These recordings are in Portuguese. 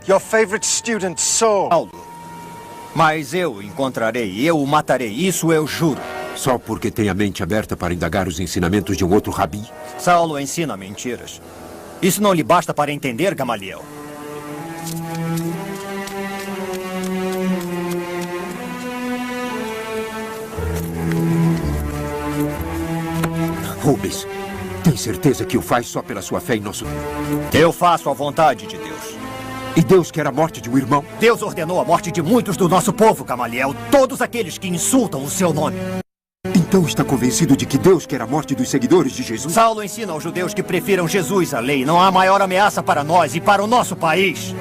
Your favorite student, Saul. Paulo. Mas eu o encontrarei, eu o matarei, isso eu juro. Só porque tem a mente aberta para indagar os ensinamentos de um outro rabi? Saulo ensina mentiras. Isso não lhe basta para entender, Gamaliel? Rubens, tem certeza que o faz só pela sua fé em nosso Deus? Eu faço a vontade de Deus. E Deus quer a morte de um irmão? Deus ordenou a morte de muitos do nosso povo, Gamaliel. Todos aqueles que insultam o seu nome. Então está convencido de que Deus quer a morte dos seguidores de Jesus? Saulo ensina aos judeus que prefiram Jesus à lei. Não há maior ameaça para nós e para o nosso país.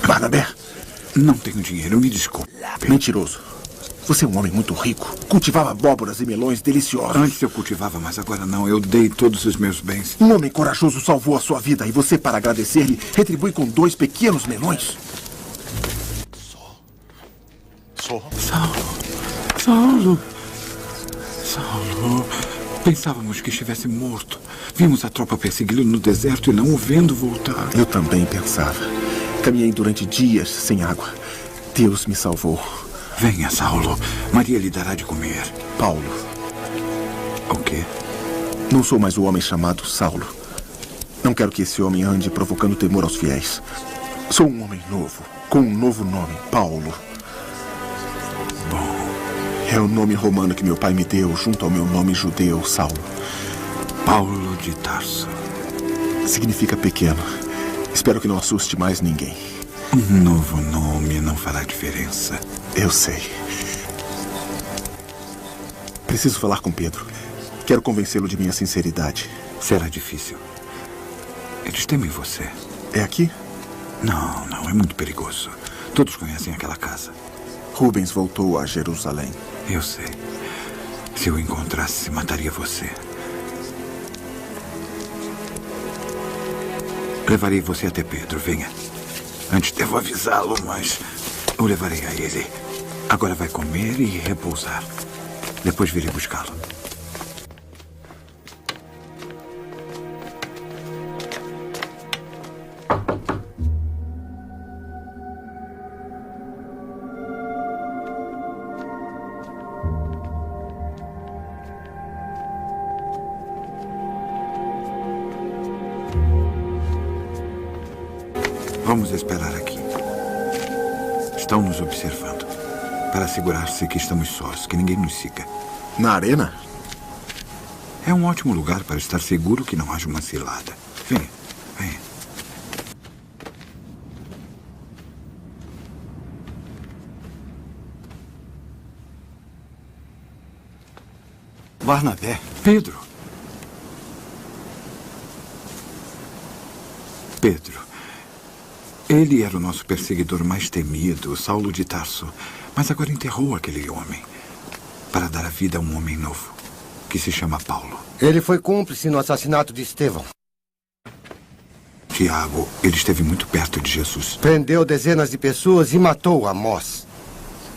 Barnabé, não tenho dinheiro, me desculpe. Mentiroso. Você é um homem muito rico. Cultivava abóboras e melões deliciosos. Antes eu cultivava, mas agora não. Eu dei todos os meus bens. Um homem corajoso salvou a sua vida e você, para agradecer-lhe, retribui com 2 pequenos melões. Saulo. Pensávamos que estivesse morto. Vimos a tropa persegui-lo no deserto e não o vendo voltar. Eu também pensava. Caminhei durante dias sem água. Deus me salvou. Venha, Saulo. Maria lhe dará de comer. Paulo. O quê? Não sou mais o homem chamado Saulo. Não quero que esse homem ande provocando temor aos fiéis. Sou um homem novo, com um novo nome, Paulo. Bom. É o nome romano que meu pai me deu, junto ao meu nome judeu, Saulo. Paulo de Tarso. Significa pequeno. Espero que não assuste mais ninguém. Um novo nome não fará diferença. Eu sei. Preciso falar com Pedro. Quero convencê-lo de minha sinceridade. Será difícil. Eles temem você. É aqui? Não, é muito perigoso. Todos conhecem aquela casa. Rubens voltou a Jerusalém. Eu sei. Se eu encontrasse, mataria você. Levarei você até Pedro, venha. Antes devo avisá-lo, mas eu levarei a ele. Agora vai comer e repousar. Depois virei buscá-lo. Vamos esperar aqui. Estão nos observando. Para assegurar-se que estamos sós, que ninguém nos siga. Na arena? É um ótimo lugar para estar seguro que não haja uma cilada. Venha. Barnabé. Pedro. Ele era o nosso perseguidor mais temido, Saulo de Tarso. Mas agora enterrou aquele homem para dar a vida a um homem novo, que se chama Paulo. Ele foi cúmplice no assassinato de Estevão. Tiago, ele esteve muito perto de Jesus. Prendeu dezenas de pessoas e matou Amós.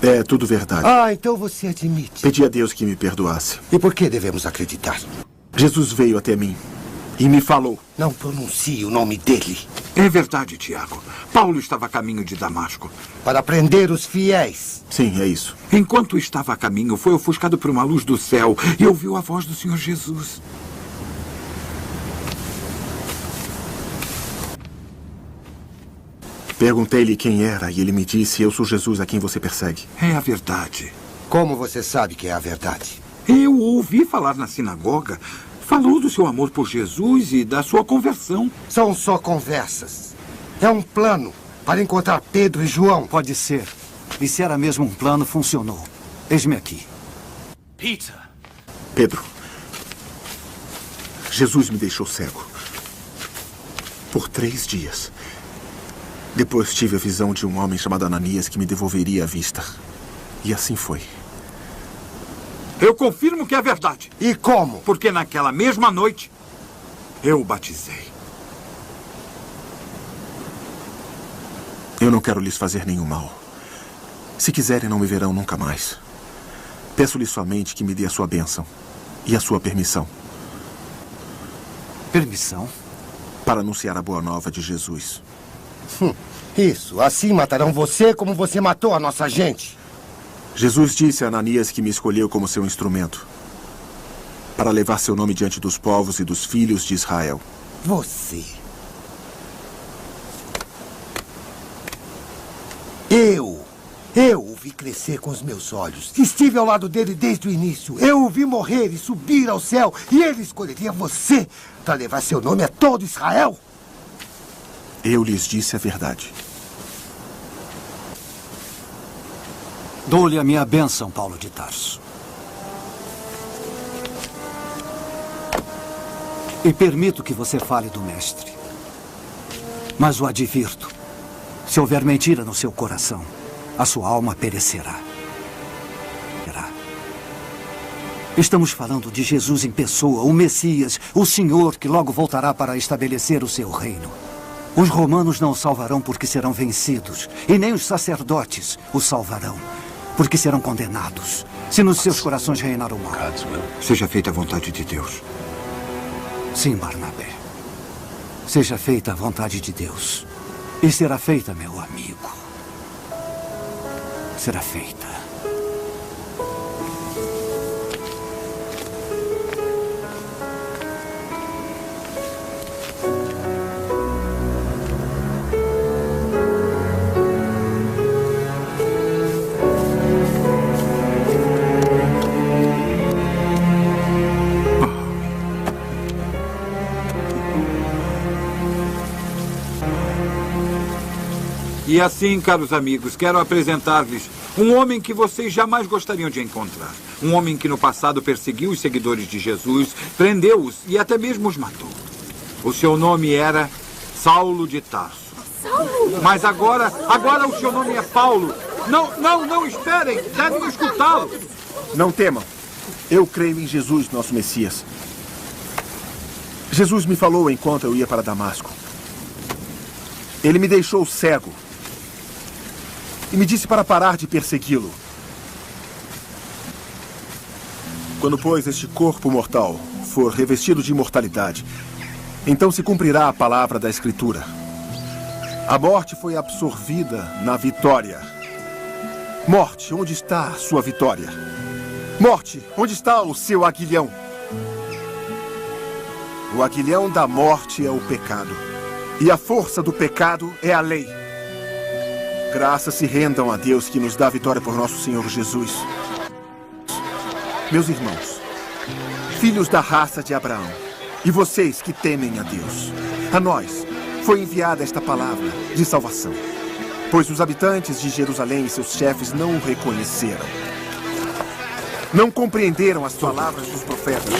É tudo verdade. Ah, então você admite. Pedi a Deus que me perdoasse. E por que devemos acreditar? Jesus veio até mim e me falou. Não pronuncie o nome dele. É verdade, Tiago. Paulo estava a caminho de Damasco. Para prender os fiéis. Sim, é isso. Enquanto estava a caminho, foi ofuscado por uma luz do céu e ouviu a voz do Senhor Jesus. Perguntei-lhe quem era e ele me disse: eu sou Jesus a quem você persegue. É a verdade. Como você sabe que é a verdade? Eu ouvi falar na sinagoga. Falou do seu amor por Jesus e da sua conversão. São só conversas. É um plano para encontrar Pedro e João. Pode ser. E se era mesmo um plano, funcionou. Eis-me aqui. Peter. Pedro, Jesus me deixou cego. Por 3 dias. Depois tive a visão de um homem chamado Ananias que me devolveria a vista. E assim foi. Eu confirmo que é verdade. E como? Porque naquela mesma noite, eu o batizei. Eu não quero lhes fazer nenhum mal. Se quiserem, não me verão nunca mais. Peço-lhes somente que me dê a sua bênção e a sua permissão. Permissão? Para anunciar a boa nova de Jesus. Isso. Assim matarão você como você matou a nossa gente. Jesus disse a Ananias que me escolheu como seu instrumento para levar seu nome diante dos povos e dos filhos de Israel. Você. Eu o vi crescer com os meus olhos. Estive ao lado dele desde o início. Eu o vi morrer e subir ao céu. E ele escolheria você para levar seu nome a todo Israel. Eu lhes disse a verdade. Dou-lhe a minha bênção, Paulo de Tarso. E permito que você fale do mestre. Mas o advirto. Se houver mentira no seu coração, a sua alma perecerá. Estamos falando de Jesus em pessoa, o Messias, o Senhor que logo voltará para estabelecer o seu reino. Os romanos não o salvarão porque serão vencidos, e nem os sacerdotes o salvarão, porque serão condenados, se nos seus corações reinar o mal. Seja feita a vontade de Deus. Sim, Barnabé. Seja feita a vontade de Deus. E será feita, meu amigo. Será feita. E assim, caros amigos, quero apresentar-lhes um homem que vocês jamais gostariam de encontrar. Um homem que no passado perseguiu os seguidores de Jesus, prendeu-os e até mesmo os matou. O seu nome era Saulo de Tarso. Saulo? Mas agora o seu nome é Paulo. Não, esperem, devem escutá-lo. Não temam. Eu creio em Jesus, nosso Messias. Jesus me falou enquanto eu ia para Damasco. Ele me deixou cego. E me disse para parar de persegui-lo. Quando, pois, este corpo mortal for revestido de imortalidade, então se cumprirá a palavra da Escritura. A morte foi absorvida na vitória. Morte, onde está a sua vitória? Morte, onde está o seu aguilhão? O aguilhão da morte é o pecado. E a força do pecado é a lei. Graças se rendam a Deus que nos dá a vitória por nosso Senhor Jesus. Meus irmãos, filhos da raça de Abraão, e vocês que temem a Deus, a nós foi enviada esta palavra de salvação, pois os habitantes de Jerusalém e seus chefes não o reconheceram. Não compreenderam as palavras dos profetas,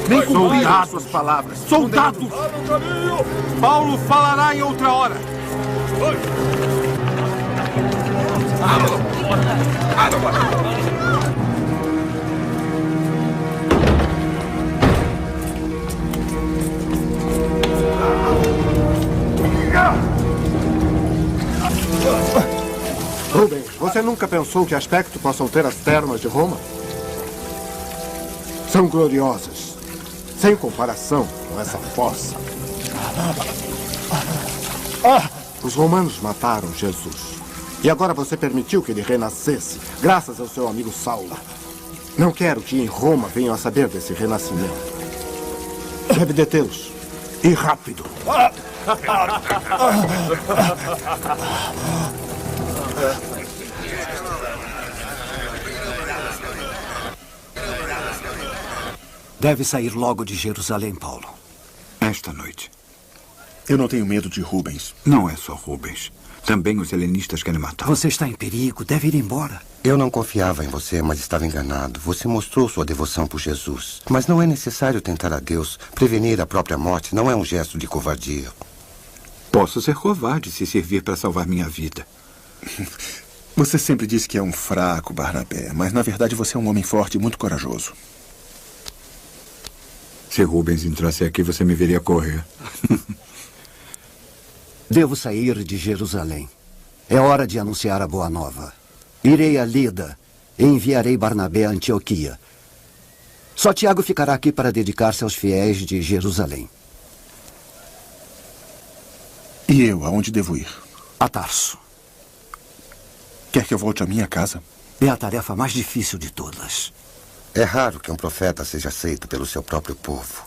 nem cumpriram as suas palavras. Soldados! Paulo falará em outra hora. Rubens, você nunca pensou que aspecto possam ter as termas de Roma? São gloriosas, sem comparação com essa fossa. Os romanos mataram Jesus. E agora você permitiu que ele renascesse, graças ao seu amigo Saulo. Não quero que em Roma venham a saber desse renascimento. Deve detê-los. E rápido. Deve sair logo de Jerusalém, Paulo. Esta noite. Eu não tenho medo de Rubens. Não é só Rubens. Também os helenistas querem matá-lo. Você está em perigo. Deve ir embora. Eu não confiava em você, mas estava enganado. Você mostrou sua devoção por Jesus. Mas não é necessário tentar a Deus. Prevenir a própria morte não é um gesto de covardia. Posso ser covarde se servir para salvar minha vida. Você sempre disse que é um fraco, Barnabé, mas na verdade você é um homem forte e muito corajoso. Se Rubens entrasse aqui, você me veria correr. Devo sair de Jerusalém. É hora de anunciar a boa nova. Irei a Lida e enviarei Barnabé a Antioquia. Só Tiago ficará aqui para dedicar-se aos fiéis de Jerusalém. E eu, aonde devo ir? A Tarso. Quer que eu volte à minha casa? É a tarefa mais difícil de todas. É raro que um profeta seja aceito pelo seu próprio povo.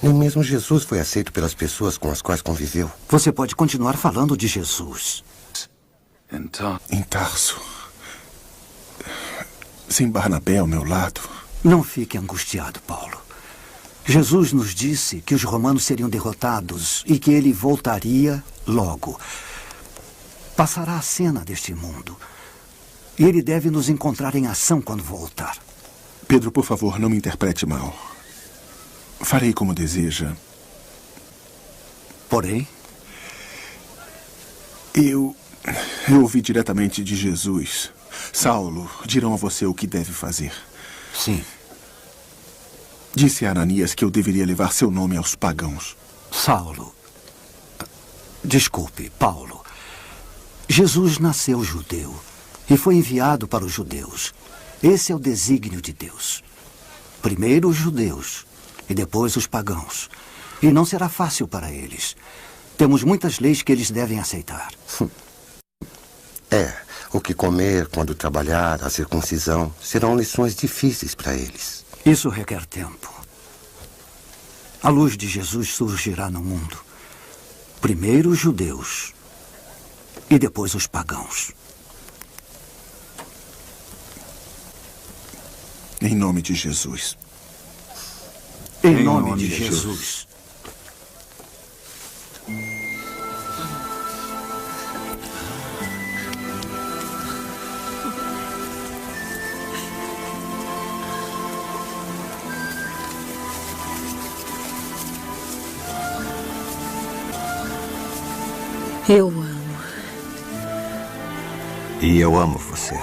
Nem mesmo Jesus foi aceito pelas pessoas com as quais conviveu. Você pode continuar falando de Jesus. Em Tarso. Sem Barnabé ao meu lado. Não fique angustiado, Paulo. Jesus nos disse que os romanos seriam derrotados e que ele voltaria logo. Passará a cena deste mundo. E ele deve nos encontrar em ação quando voltar. Pedro, por favor, não me interprete mal. Farei como deseja. Porém, Eu ouvi diretamente de Jesus. Saulo, dirão a você o que deve fazer. sim, Disse a Ananias que eu deveria levar seu nome aos pagãos. Saulo. Desculpe, Paulo. Jesus nasceu judeu e foi enviado para os judeus. Esse é o desígnio de Deus. Primeiro os judeus e depois os pagãos. E não será fácil para eles. Temos muitas leis que eles devem aceitar. O que comer, quando trabalhar, a circuncisão, serão lições difíceis para eles. Isso requer tempo. A luz de Jesus surgirá no mundo. Primeiro os judeus e depois os pagãos. Em nome de Jesus. Em nome de Jesus. Eu amo. E eu amo você.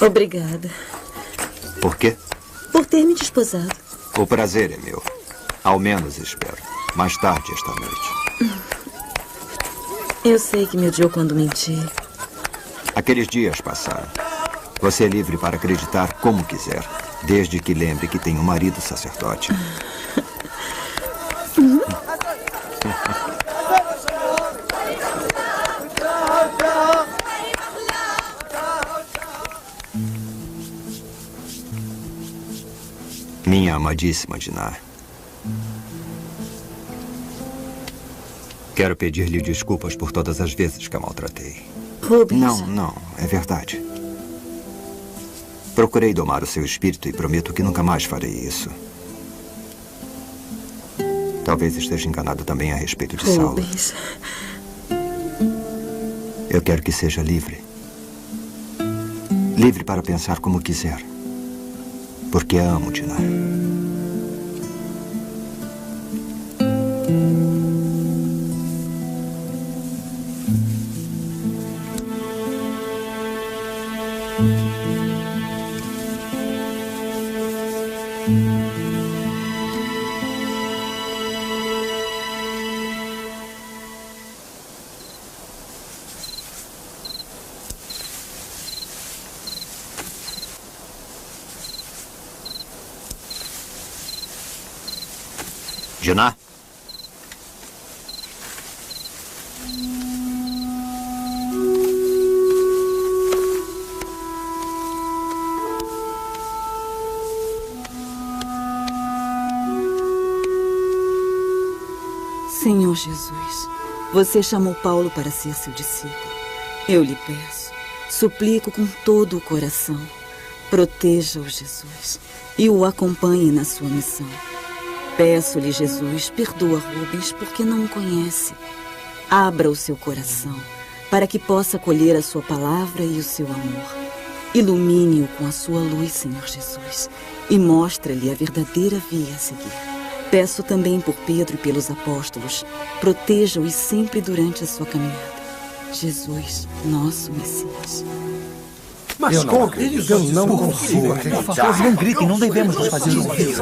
Obrigada Por quê? por ter me desposado. O prazer é meu. Ao menos espero. Mais tarde esta noite. Eu sei que me odiou quando menti. Aqueles dias passaram. Você é livre para acreditar como quiser, desde que lembre que tem um marido sacerdote. Minha amadíssima Dinah. Quero pedir-lhe desculpas por todas as vezes que a maltratei. Rubens. Não, é verdade. Procurei domar o seu espírito e prometo que nunca mais farei isso. Talvez esteja enganado também a respeito de Saulo. Rubens. Eu quero que seja livre. Livre para pensar como quiser. Porque a amo, Dinah. Dinah? Senhor Jesus, você chamou Paulo para ser seu discípulo. Eu lhe peço, suplico com todo o coração, proteja-o, Jesus, e o acompanhe na sua missão. Peço-lhe, Jesus, perdoa Rubens porque não o conhece. Abra o seu coração para que possa acolher a sua palavra e o seu amor. Ilumine-o com a sua luz, Senhor Jesus, e mostre-lhe a verdadeira via a seguir. Peço também por Pedro e pelos apóstolos. Proteja-os sempre durante a sua caminhada. Jesus, nosso Messias. Mas como? Eu não consigo acreditar. Não gritem, não devemos nos fazer ouvir.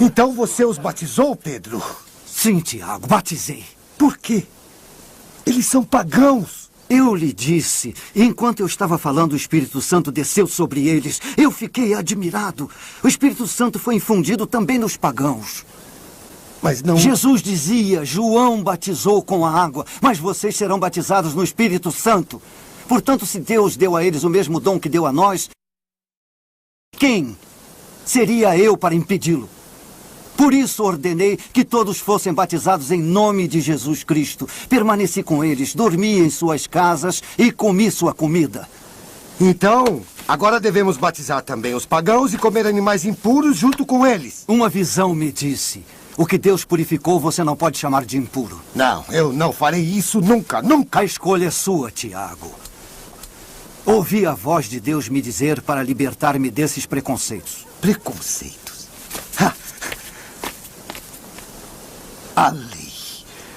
Então você os batizou, Pedro? Sim, Tiago, batizei. Por quê? Eles são pagãos. Eu lhe disse, enquanto eu estava falando, o Espírito Santo desceu sobre eles. Eu fiquei admirado. O Espírito Santo foi infundido também nos pagãos. Mas não... Jesus dizia, João batizou com a água, mas vocês serão batizados no Espírito Santo. Portanto, se Deus deu a eles o mesmo dom que deu a nós, quem seria eu para impedi-lo? Por isso ordenei que todos fossem batizados em nome de Jesus Cristo. Permaneci com eles, dormi em suas casas e comi sua comida. Então, agora devemos batizar também os pagãos e comer animais impuros junto com eles. Uma visão me disse, o que Deus purificou você não pode chamar de impuro. Não, eu não farei isso nunca, nunca. A escolha é sua, Tiago. Ouvi a voz de Deus me dizer para libertar-me desses preconceitos. Preconceitos? Ha! A lei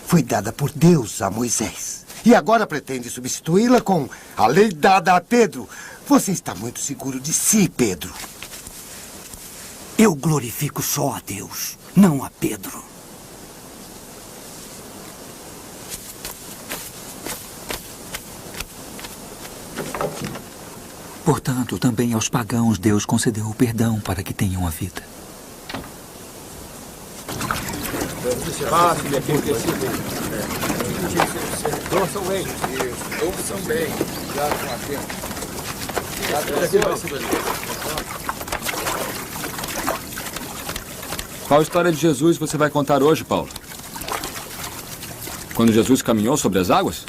foi dada por Deus a Moisés. E agora pretende substituí-la com a lei dada a Pedro. Você está muito seguro de si, Pedro. Eu glorifico só a Deus, não a Pedro. Portanto, também aos pagãos Deus concedeu o perdão para que tenham a vida. Ouçam bem. Qual história de Jesus você vai contar hoje, Paulo? Quando Jesus caminhou sobre as águas?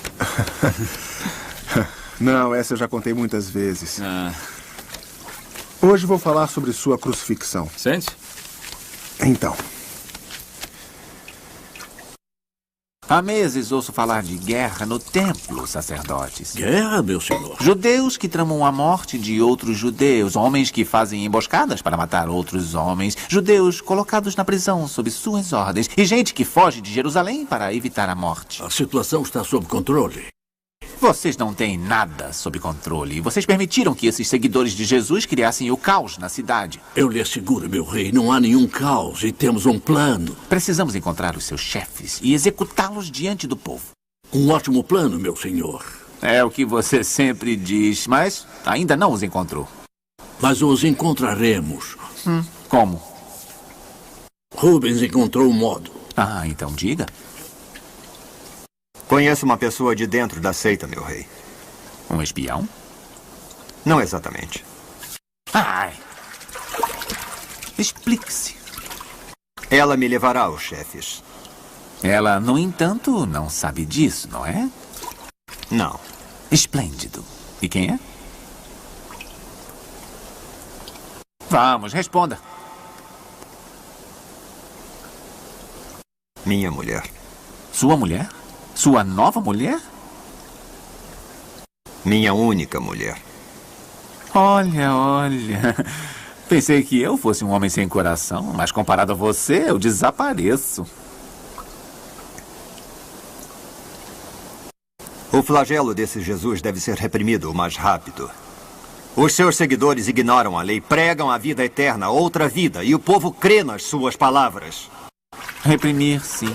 Não, essa eu já contei muitas vezes. Ah. Hoje vou falar sobre sua crucifixão. Sente? Então. Há meses ouço falar de guerra no templo, sacerdotes. Guerra, meu senhor? Judeus que tramam a morte de outros judeus, homens que fazem emboscadas para matar outros homens, judeus colocados na prisão sob suas ordens e gente que foge de Jerusalém para evitar a morte. A situação está sob controle. Vocês não têm nada sob controle. Vocês permitiram que esses seguidores de Jesus criassem o caos na cidade. Eu lhe asseguro, meu rei, não há nenhum caos e temos um plano. Precisamos encontrar os seus chefes e executá-los diante do povo. Um ótimo plano, meu senhor. É o que você sempre diz, mas ainda não os encontrou. Mas os encontraremos. Como? Rubens encontrou um modo. Ah, então diga. Conheço uma pessoa de dentro da seita, meu rei. Um espião? Não exatamente. Ai. Explique-se. Ela me levará aos chefes. Ela, no entanto, não sabe disso, não é? Não. Esplêndido. E quem é? Vamos, responda. Minha mulher. Sua mulher? Sua nova mulher? Minha única mulher. Olha, olha. Pensei que eu fosse um homem sem coração, mas comparado a você, eu desapareço. O flagelo desse Jesus deve ser reprimido o mais rápido. Os seus seguidores ignoram a lei, pregam a vida eterna, outra vida, e o povo crê nas suas palavras. Reprimir, sim.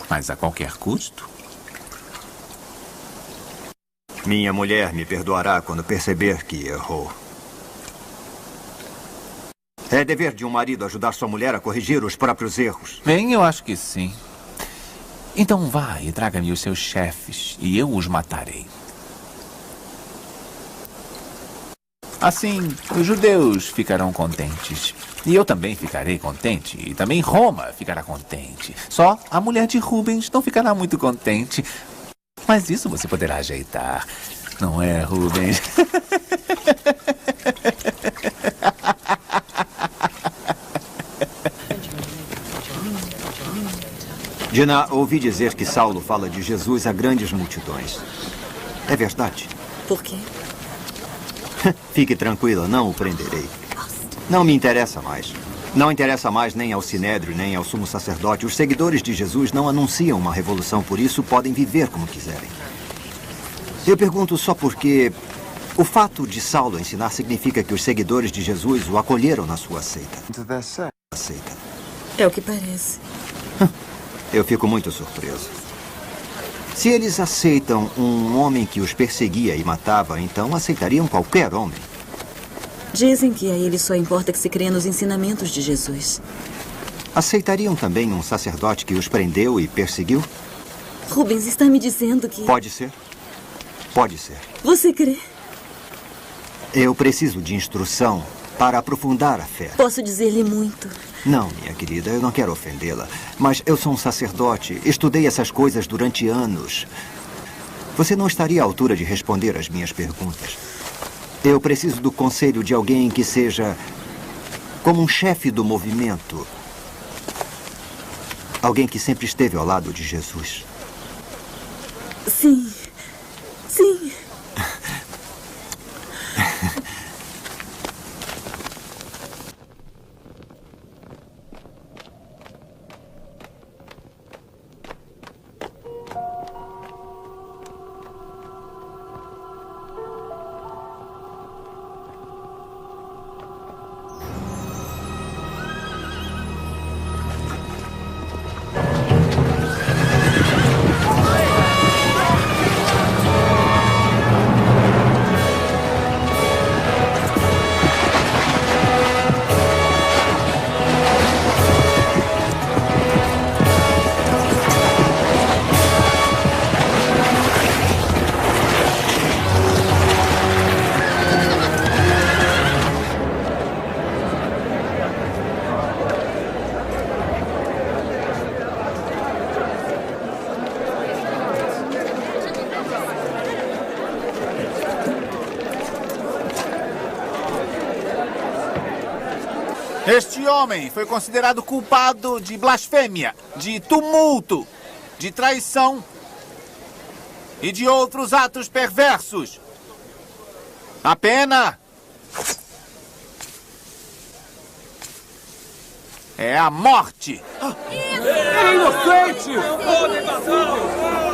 Mas a qualquer custo? Minha mulher me perdoará quando perceber que errou. É dever de um marido ajudar sua mulher a corrigir os próprios erros. Bem, eu acho que sim. Então vá e traga-me os seus chefes, e eu os matarei. Assim, os judeus ficarão contentes. E eu também ficarei contente. E também Roma ficará contente. Só a mulher de Rubens não ficará muito contente. Mas isso você poderá ajeitar. Não é, Rubens? Dina, ouvi dizer que Saulo fala de Jesus a grandes multidões. É verdade? Por quê? Fique tranquila, não o prenderei. Não me interessa mais. Não interessa mais nem ao Sinédrio, nem ao sumo sacerdote. Os seguidores de Jesus não anunciam uma revolução, por isso podem viver como quiserem. Eu pergunto só porque o fato de Saulo ensinar significa que os seguidores de Jesus o acolheram na sua seita. É o que parece. Eu fico muito surpreso. Se eles aceitam um homem que os perseguia e matava, então aceitariam qualquer homem. Dizem que a eles só importa que se crê nos ensinamentos de Jesus. Aceitariam também um sacerdote que os prendeu e perseguiu? Rubens está me dizendo que... Pode ser. Pode ser. Você crê? Eu preciso de instrução para aprofundar a fé. Posso dizer-lhe muito. Não, minha querida, eu não quero ofendê-la. Mas eu sou um sacerdote. Estudei essas coisas durante anos. Você não estaria à altura de responder às minhas perguntas. Eu preciso do conselho de alguém que seja como um chefe do movimento. Alguém que sempre esteve ao lado de Jesus. Sim. Sim. Este homem foi considerado culpado de blasfêmia, de tumulto, de traição e de outros atos perversos. A pena é a morte. É inocente!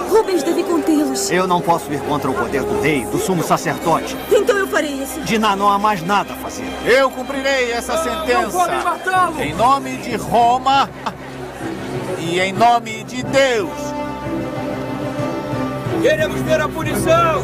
Rubens deve contê-los. Eu não posso ir contra o poder do rei, do sumo sacerdote. Então eu farei isso. Dina, não há mais nada a fazer. Eu cumprirei essa sentença. Não podem matá-lo! Em nome de Roma e em nome de Deus. Queremos ver a punição!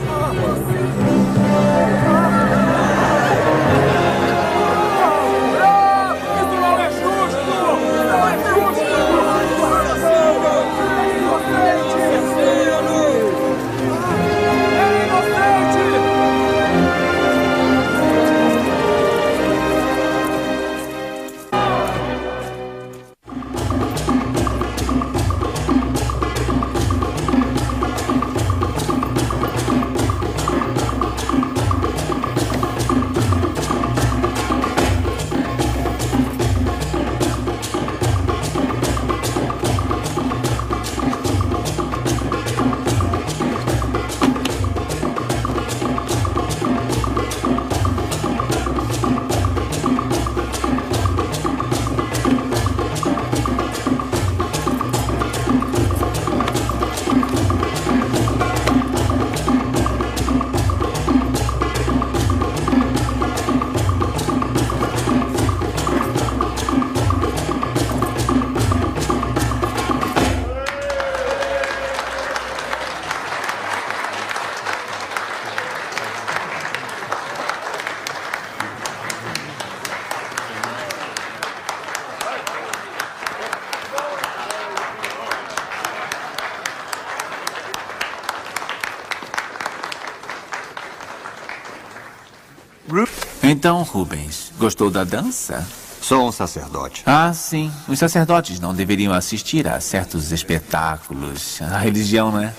Então, Rubens, gostou da dança? Sou um sacerdote. Ah, sim. Os sacerdotes não deveriam assistir a certos espetáculos. A religião, não é?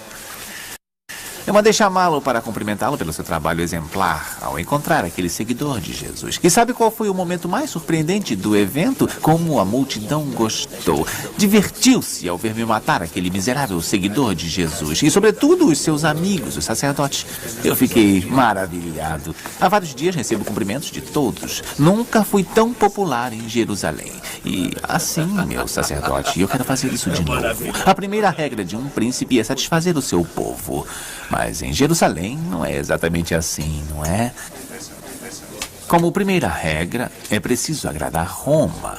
Eu mandei chamá-lo para cumprimentá-lo pelo seu trabalho exemplar ao encontrar aquele seguidor de Jesus. E sabe qual foi o momento mais surpreendente do evento? Como a multidão gostou. Divertiu-se ao ver me matar aquele miserável seguidor de Jesus. E, sobretudo, os seus amigos, os sacerdotes. Eu fiquei maravilhado. Há vários dias recebo cumprimentos de todos. Nunca fui tão popular em Jerusalém. E assim, meu sacerdote, eu quero fazer isso de novo. A primeira regra de um príncipe é satisfazer o seu povo. Mas em Jerusalém não é exatamente assim, não é? Como primeira regra, é preciso agradar Roma.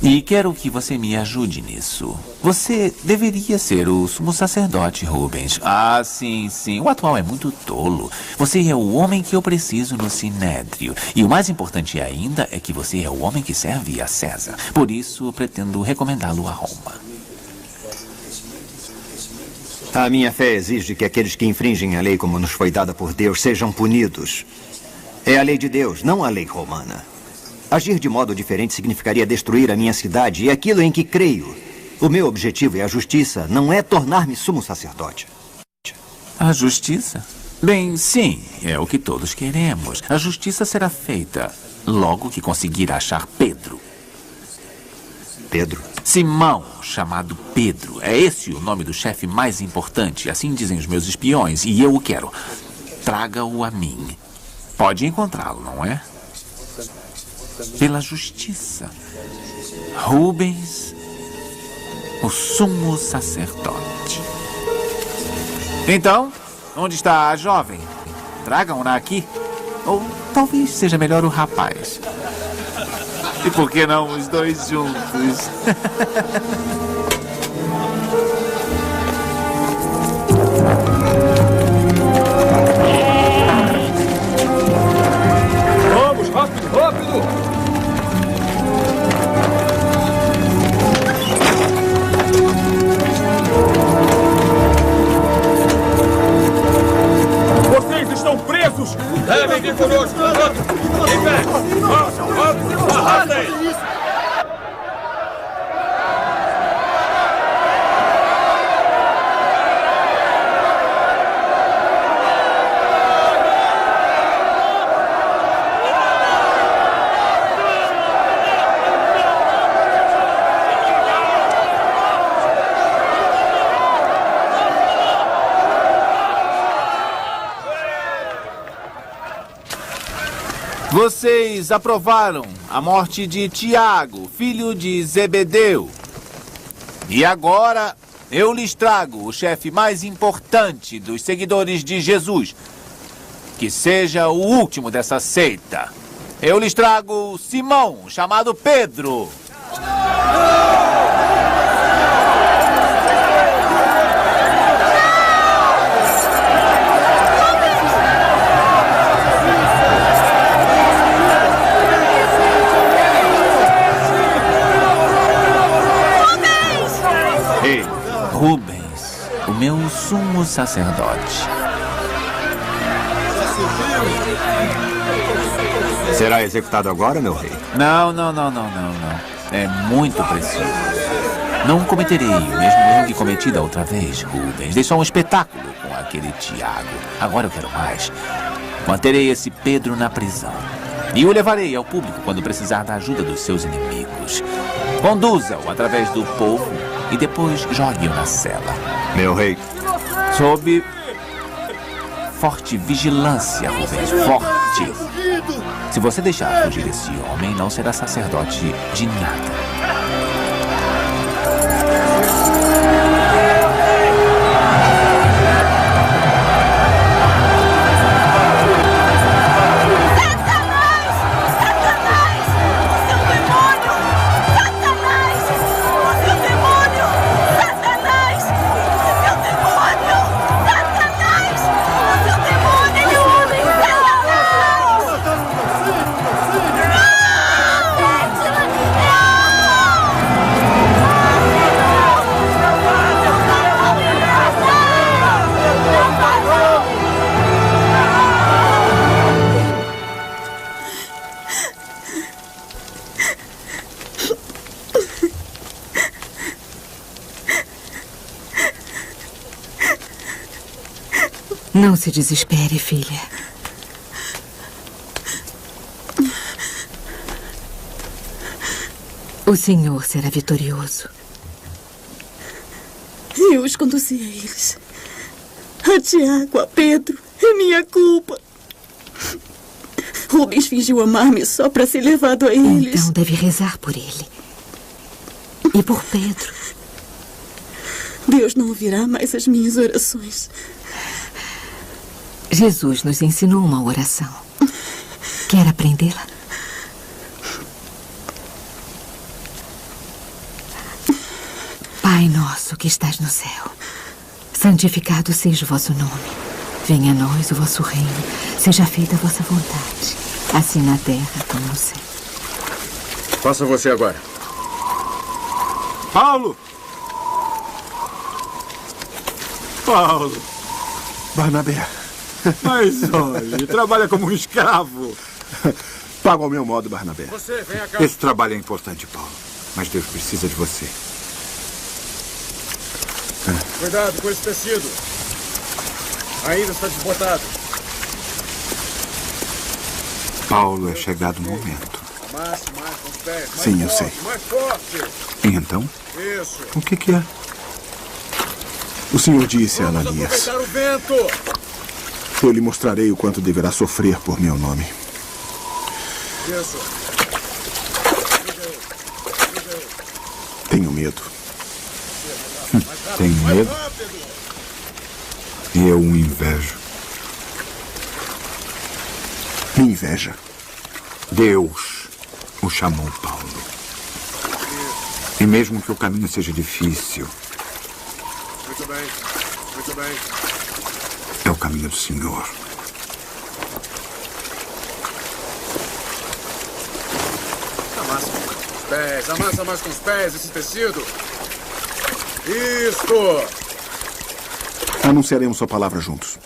E quero que você me ajude nisso. Você deveria ser o sumo sacerdote, Rubens. Ah, sim, sim. O atual é muito tolo. Você é o homem que eu preciso no Sinédrio. E o mais importante ainda é que você é o homem que serve a César. Por isso, pretendo recomendá-lo a Roma. A minha fé exige que aqueles que infringem a lei como nos foi dada por Deus sejam punidos. É a lei de Deus, não a lei romana. Agir de modo diferente significaria destruir a minha cidade e aquilo em que creio. O meu objetivo é a justiça, não é tornar-me sumo sacerdote. A justiça? Bem, sim, é o que todos queremos. A justiça será feita logo que conseguir achar Pedro. Pedro? Simão, chamado Pedro. É esse o nome do chefe mais importante. Assim dizem os meus espiões, e eu o quero. Traga-o a mim. Pode encontrá-lo, não é? Pela justiça. Rubens, o sumo sacerdote. Então, onde está a jovem? Tragam-na aqui. Ou talvez seja melhor o rapaz. E por que não os dois juntos? Vamos, rápido, rápido! Vocês estão presos! Devem vir conosco! Em pé! Vamos, vamos! Arrastem! Vocês aprovaram a morte de Tiago, filho de Zebedeu. E agora eu lhes trago o chefe mais importante dos seguidores de Jesus. Que seja o último dessa seita. Eu lhes trago Simão, chamado Pedro. Rubens, o meu sumo sacerdote. Será executado agora, meu rei? Não. É muito preciso. Não cometerei o mesmo erro que cometi da outra vez, Rubens. Dei só um espetáculo com aquele Tiago. Agora eu quero mais. Manterei esse Pedro na prisão. E o levarei ao público quando precisar da ajuda dos seus inimigos. Conduza-o através do povo e depois jogue-o na cela. Meu rei. Sob forte vigilância, Rubens. Forte. Se você deixar fugir esse homem, não será sacerdote de nada. Não se desespere, filha. O Senhor será vitorioso. Eu os conduzi a eles. A Tiago, a Pedro. É minha culpa. Rubens fingiu amar-me só para ser levado a eles. Então deve rezar por ele. E por Pedro. Deus não ouvirá mais as minhas orações. Jesus nos ensinou uma oração. Quer aprendê-la? Pai nosso que estás no céu, santificado seja o vosso nome. Venha a nós o vosso reino. Seja feita a vossa vontade, assim na terra como no céu. Faça você agora. Paulo! Paulo! Barnabé. Mas olha, trabalha como um escravo. Pago ao meu modo, Barnabé. Você, vem cá. Esse trabalho é importante, Paulo. Mas Deus precisa de você. Cuidado com esse tecido. Ainda está desbotado. Paulo, é chegado o momento. Mais com os pés. Mais Sim, eu forte, sei. Mais forte. E então? Isso. O que é? O Senhor disse a Vamos Ananias: aproveitar o vento. eu lhe mostrarei o quanto deverá sofrer por meu nome. Isso. Tenho medo. Tem medo? E eu o invejo. Me inveja. Deus o chamou, Paulo. E mesmo que o caminho seja difícil, Muito bem. Muito bem. é o caminho do Senhor. Amassa mais com os pés esse tecido. Isto! Anunciaremos sua palavra juntos.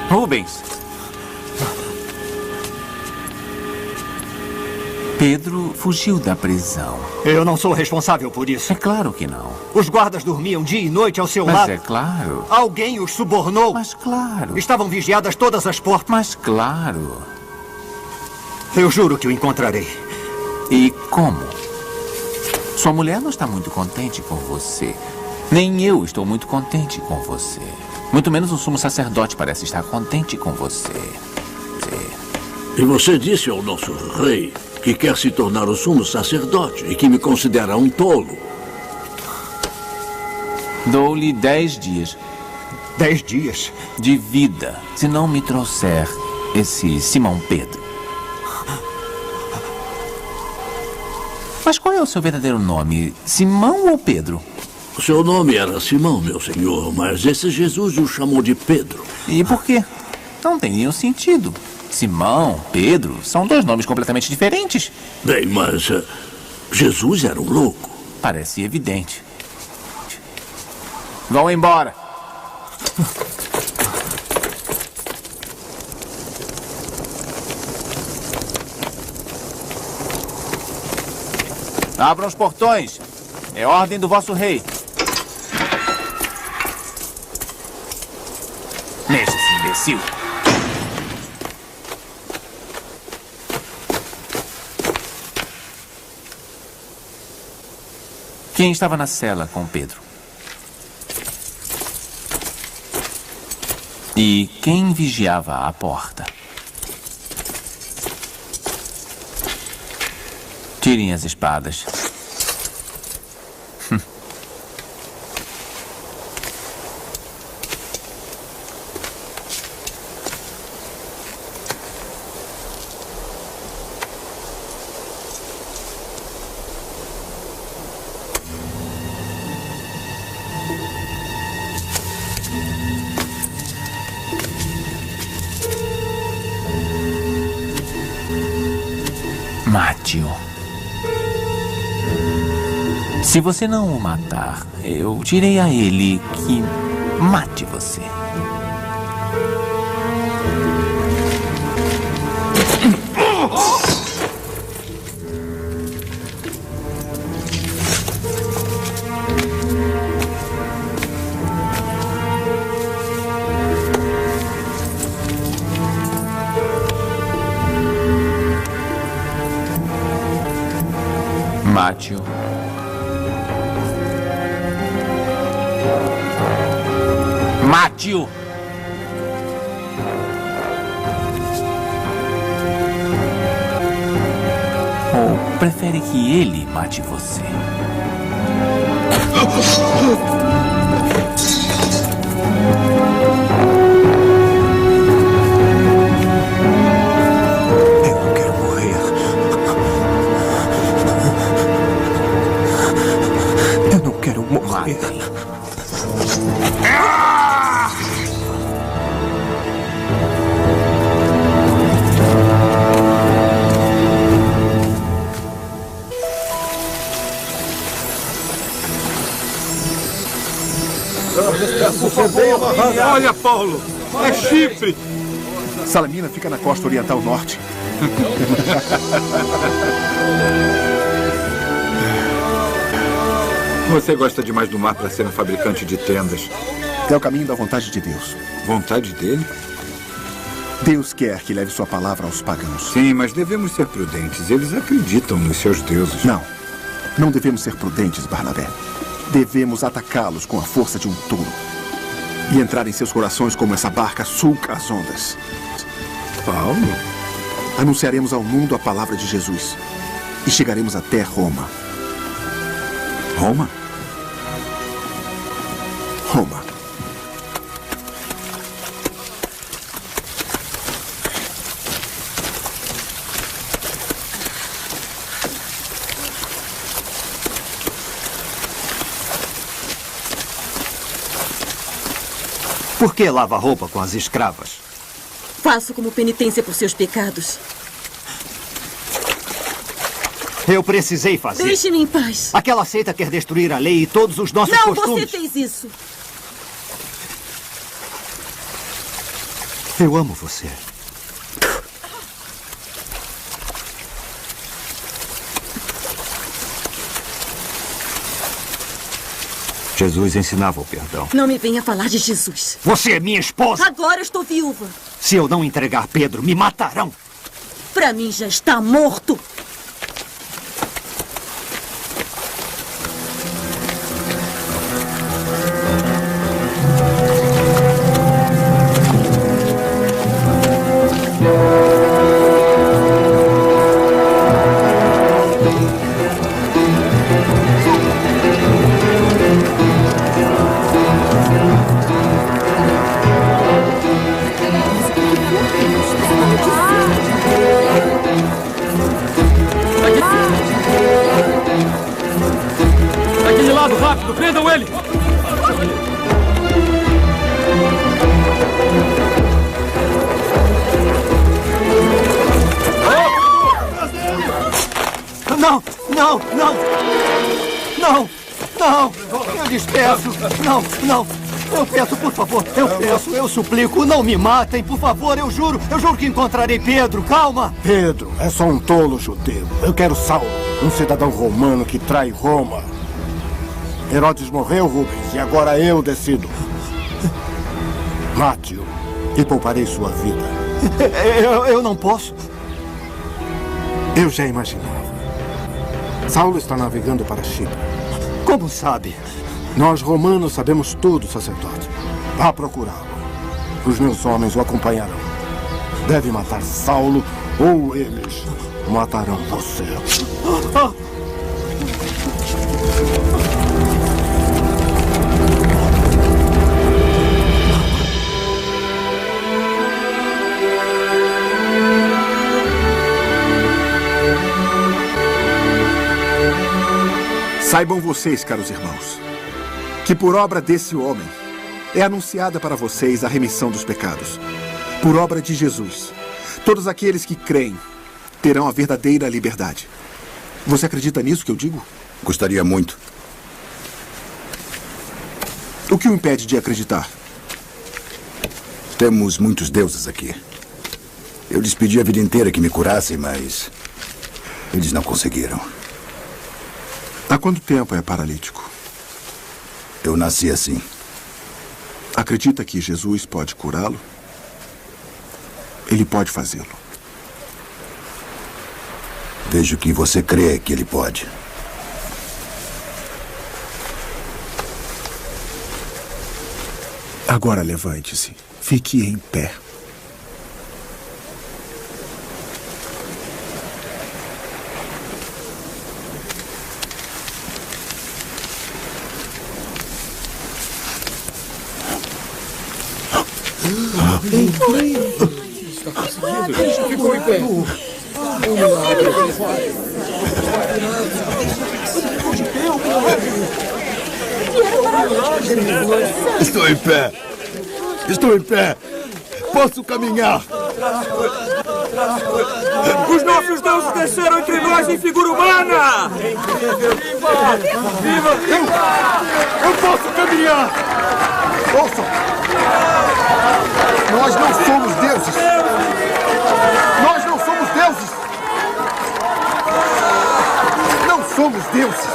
Rubens. Pedro fugiu da prisão. Eu não sou responsável por isso. É claro que não. Os guardas dormiam dia e noite ao seu Mas lado. é claro. Alguém os subornou. Mas claro. Estavam vigiadas todas as portas. Mas claro. Eu juro que o encontrarei. E como? Sua mulher não está muito contente com você. Nem eu estou muito contente com você. Muito menos o sumo sacerdote parece estar contente com você. E você disse ao nosso rei que quer se tornar o sumo sacerdote e que me considera um tolo. Dou-lhe 10 dias. 10 dias? De vida, se não me trouxer esse Simão Pedro. Mas qual é o seu verdadeiro nome? Simão ou Pedro? O seu nome era Simão, meu senhor, mas esse Jesus o chamou de Pedro. E por quê? Não tem nenhum sentido. Simão, Pedro, são dois nomes completamente diferentes. Bem, mas Jesus era um louco. Parece evidente. Vão embora. Abram os portões. É ordem do vosso rei. Mexa esse imbecil. Quem estava na cela com Pedro? E quem vigiava a porta? Tirem as espadas. Mate-o. Se você não o matar, eu direi a ele que mate você. Mate-o. Mate-o! Ou prefere que ele mate você? Eu não quero morrer. Eu não quero morrer. Olha, Paulo! É Chipre! Salamina fica na costa oriental norte. Você gosta demais do mar para ser um fabricante de tendas. É o caminho da vontade de Deus. Vontade dele? Deus quer que leve sua palavra aos pagãos. Sim, mas devemos ser prudentes. Eles acreditam nos seus deuses. Não devemos ser prudentes, Barnabé. Devemos atacá-los com a força de um touro. E entrar em seus corações como essa barca sulca as ondas. Paulo? Anunciaremos ao mundo a palavra de Jesus. E chegaremos até Roma. Roma? Roma. Por que lava roupa com as escravas? Faço como penitência por seus pecados. Eu precisei fazer. Deixe-me em paz. Aquela seita quer destruir a lei e todos os nossos costumes. Não, você fez isso. Eu amo você. Jesus ensinava o perdão. Não me venha falar de Jesus. Você é minha esposa. Agora eu estou viúva. Se eu não entregar Pedro, me matarão. Para mim já está morto. Daquele lado, rápido! Prendam ele! Não, não, não! Não, não! Eu lhes peço! Não, não! Eu peço, por favor, eu suplico, não me matem, por favor, eu juro que encontrarei Pedro, calma! Pedro é só um tolo judeu. Eu quero Saulo, um cidadão romano que trai Roma. Herodes morreu, Rubens, e agora eu decido. Mate-o e pouparei sua vida. Eu não posso. Eu já imaginava. Saulo está navegando para Chipre. Como sabe? Nós romanos sabemos tudo, sacerdote. Vá procurá-lo. Os meus homens o acompanharão. Deve matar Saulo ou eles matarão você. Saibam vocês, caros irmãos, que por obra desse homem é anunciada para vocês a remissão dos pecados. Por obra de Jesus, todos aqueles que creem terão a verdadeira liberdade. Você acredita nisso que eu digo? Gostaria muito. O que o impede de acreditar? Temos muitos deuses aqui. Eu lhes pedi a vida inteira que me curassem, mas eles não conseguiram. Há quanto tempo é paralítico? Eu nasci assim. Acredita que Jesus pode curá-lo? Ele pode fazê-lo. Vejo que você crê que ele pode. Agora levante-se. Fique em pé. Ficou em pé. Estou em pé. Estou em pé. Posso caminhar. Os nossos deuses desceram entre nós em figura humana! Viva! Eu posso caminhar! Ouçam! Nós não somos deuses! Nós não somos deuses! Não somos deuses!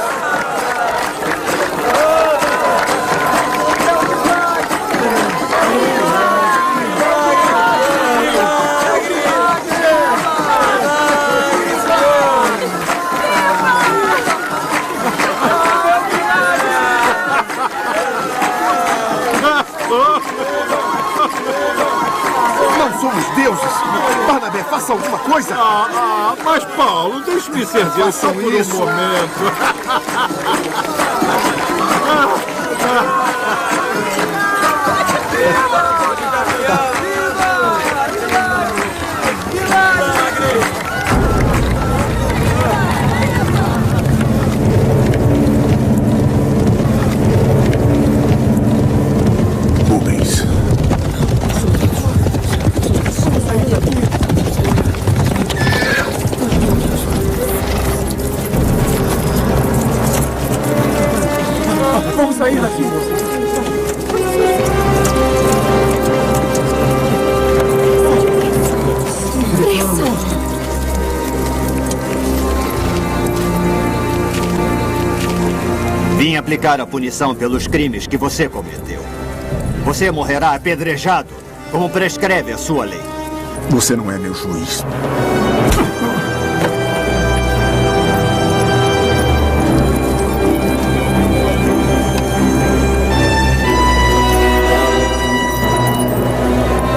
Não somos deuses! Barnabé, faça alguma coisa! Mas Paulo, deixe-me ser Deus só por um momento. Rubens. Vamos sair daqui. Vim aplicar a punição pelos crimes que você cometeu. Você morrerá apedrejado, como prescreve a sua lei. Você não é meu juiz.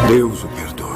Deus o perdoe.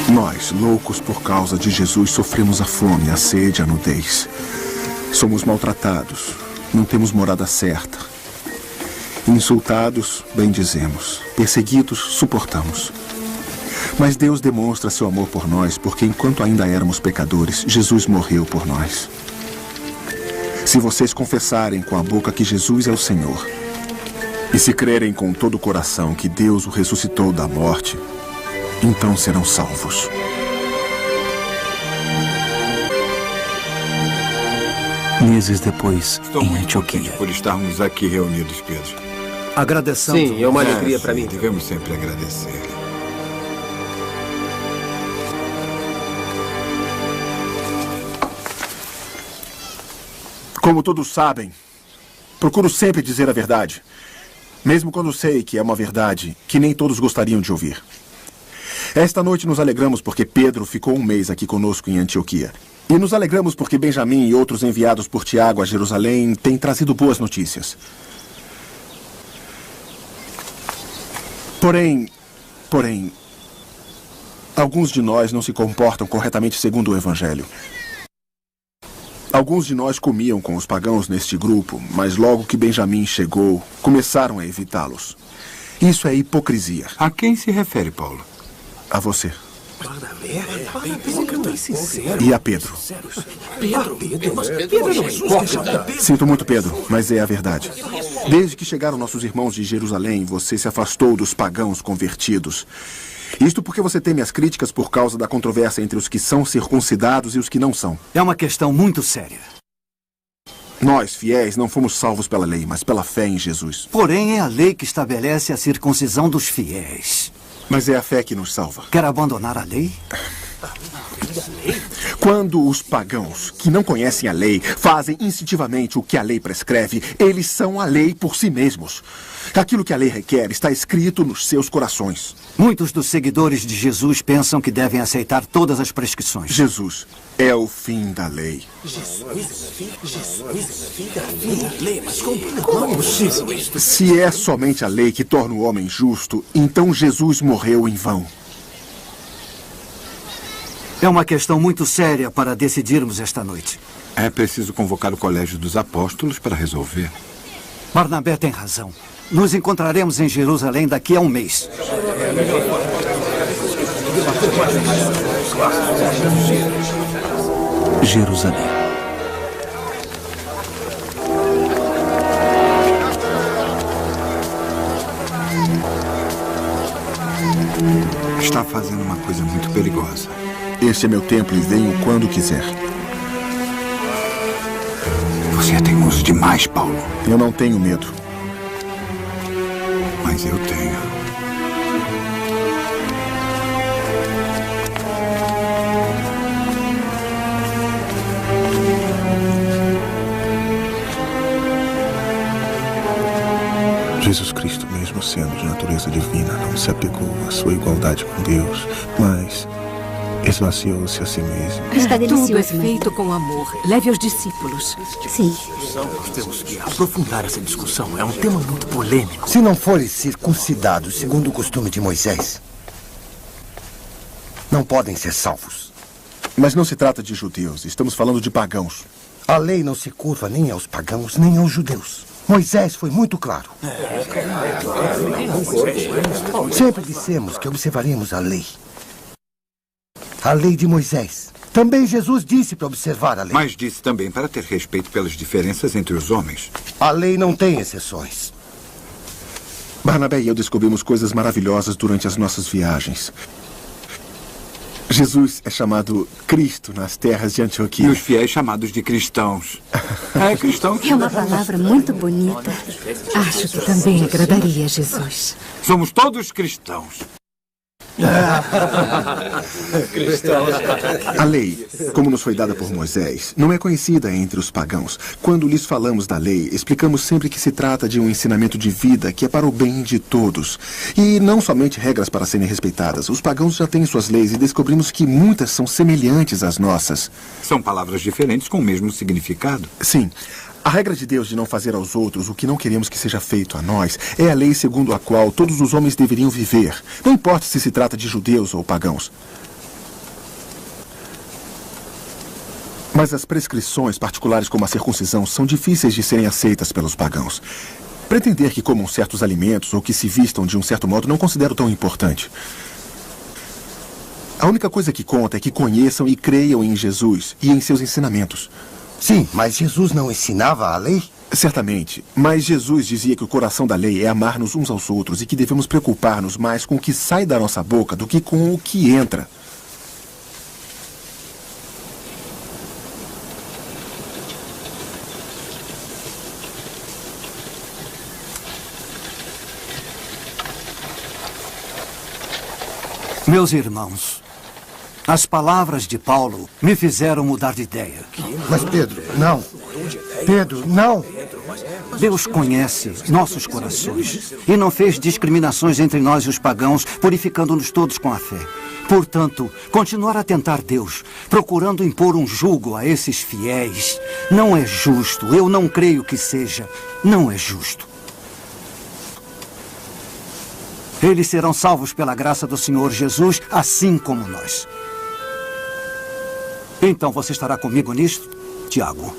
Nós, loucos por causa de Jesus, sofremos a fome, a sede, a nudez. Somos maltratados, não temos morada certa. Insultados, bendizemos. Perseguidos, suportamos. Mas Deus demonstra seu amor por nós, porque enquanto ainda éramos pecadores, Jesus morreu por nós. Se vocês confessarem com a boca que Jesus é o Senhor E se crerem com todo o coração que Deus o ressuscitou da morte, então serão salvos. Meses depois, Estou em Antioquia. por estarmos aqui reunidos, Pedro. Agradecendo. Sim, é uma alegria para mim. Devemos sempre agradecer. Como todos sabem, procuro sempre dizer a verdade, mesmo quando sei que é uma verdade que nem todos gostariam de ouvir. Esta noite nos alegramos porque Pedro ficou um mês aqui conosco em Antioquia. E nos alegramos porque Benjamim e outros enviados por Tiago a Jerusalém têm trazido boas notícias. Porém, alguns de nós não se comportam corretamente segundo o Evangelho. Alguns de nós comiam com os pagãos neste grupo, mas logo que Benjamim chegou, começaram a evitá-los. Isso é hipocrisia. A quem se refere, Paulo? A você. E a Pedro. Sinto muito, Pedro, mas é a verdade. Desde que chegaram nossos irmãos de Jerusalém, você se afastou dos pagãos convertidos. Isto porque você teme as críticas por causa da controvérsia entre os que são circuncidados e os que não são. É uma questão muito séria. Nós, fiéis, não fomos salvos pela lei, mas pela fé em Jesus. Porém, é a lei que estabelece a circuncisão dos fiéis. Mas é a fé que nos salva. Quer abandonar a lei? Quando os pagãos, que não conhecem a lei, fazem instintivamente o que a lei prescreve, eles são a lei por si mesmos. Aquilo que a lei requer está escrito nos seus corações. Muitos dos seguidores de Jesus pensam que devem aceitar todas as prescrições. Jesus é o fim da lei. Se é somente a lei que torna o homem justo, então Jesus morreu em vão. É uma questão muito séria para decidirmos esta noite. É preciso convocar o Colégio dos Apóstolos para resolver. Barnabé tem razão. Nos encontraremos em Jerusalém daqui a um mês. Jerusalém. Está fazendo uma coisa muito perigosa. Este é meu templo e venho quando quiser. Você é teimoso demais, Paulo. Eu não tenho medo. Mas eu tenho. Jesus Cristo, mesmo sendo de natureza divina, não se apegou à sua igualdade com Deus, mas esvaziou-se a si mesmo. Está delicioso. Tudo é feito com amor. Leve aos discípulos. Sim. Nós temos que aprofundar essa discussão. É um tema muito polêmico. Se não forem circuncidados segundo o costume de Moisés, não podem ser salvos. Mas não se trata de judeus. Estamos falando de pagãos. A lei não se curva nem aos pagãos, nem aos judeus. Moisés foi muito claro. Sempre dissemos que observaremos a lei. A lei de Moisés. Também Jesus disse para observar a lei. Mas disse também para ter respeito pelas diferenças entre os homens. A lei não tem exceções. Barnabé e eu descobrimos coisas maravilhosas durante as nossas viagens. Jesus é chamado Cristo nas terras de Antioquia. E os fiéis chamados de cristãos. É, cristãos. É uma palavra muito bonita. Acho que também agradaria a Jesus. Somos todos cristãos. A lei, como nos foi dada por Moisés, não é conhecida entre os pagãos. Quando lhes falamos da lei, explicamos sempre que se trata de um ensinamento de vida que é para o bem de todos. E não somente regras para serem respeitadas. Os pagãos já têm suas leis e descobrimos que muitas são semelhantes às nossas. São palavras diferentes com o mesmo significado. Sim. A regra de Deus de não fazer aos outros o que não queremos que seja feito a nós é a lei segundo a qual todos os homens deveriam viver. Não importa se se trata de judeus ou pagãos. Mas as prescrições particulares como a circuncisão são difíceis de serem aceitas pelos pagãos. Pretender que comam certos alimentos ou que se vistam de um certo modo não considero tão importante. A única coisa que conta é que conheçam e creiam em Jesus e em seus ensinamentos. Sim, mas Jesus não ensinava a lei? Certamente, mas Jesus dizia que o coração da lei é amar-nos uns aos outros e que devemos preocupar-nos mais com o que sai da nossa boca do que com o que entra. Meus irmãos, as palavras de Paulo me fizeram mudar de ideia. Mas Pedro, não. Pedro, não. Deus conhece nossos corações e não fez discriminações entre nós e os pagãos, purificando-nos todos com a fé. Portanto, continuar a tentar Deus, procurando impor um jugo a esses fiéis, não é justo. Eu não creio que seja. Não é justo. Eles serão salvos pela graça do Senhor Jesus, assim como nós. Então você estará comigo nisto, Tiago?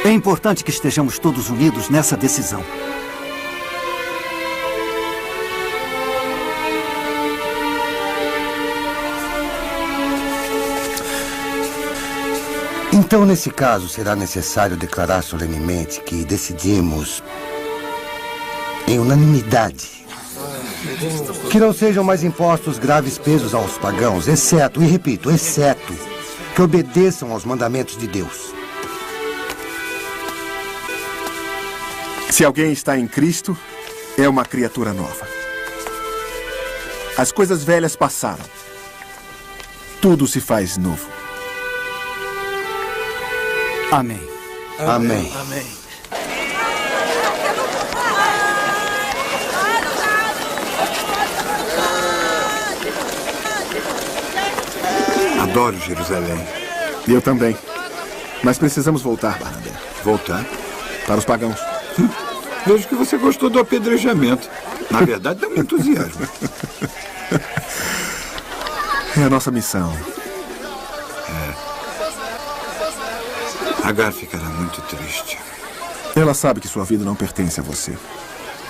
É importante que estejamos todos unidos nessa decisão. Então, nesse caso, será necessário declarar solenemente que decidimos em unanimidade que não sejam mais impostos graves pesos aos pagãos, exceto, e repito, exceto, que obedeçam aos mandamentos de Deus. Se alguém está em Cristo, é uma criatura nova. As coisas velhas passaram. Tudo se faz novo. Amém. Amém. Amém. Adoro Jerusalém. Eu também. Mas precisamos voltar, Barnabé. Voltar? Para os pagãos. Vejo que você gostou do apedrejamento. Na verdade, deu um entusiasmo. É a nossa missão. Agar ficará muito triste. Ela sabe que sua vida não pertence a você.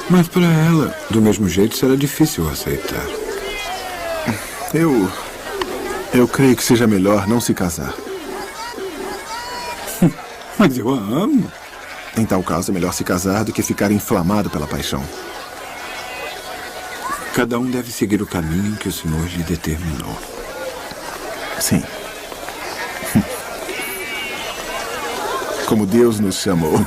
Mas para ela, do mesmo jeito, será difícil aceitar. Eu creio que seja melhor não se casar. Mas eu a amo. Em tal caso, é melhor se casar do que ficar inflamado pela paixão. Cada um deve seguir o caminho que o Senhor lhe determinou. Sim. Como Deus nos chamou.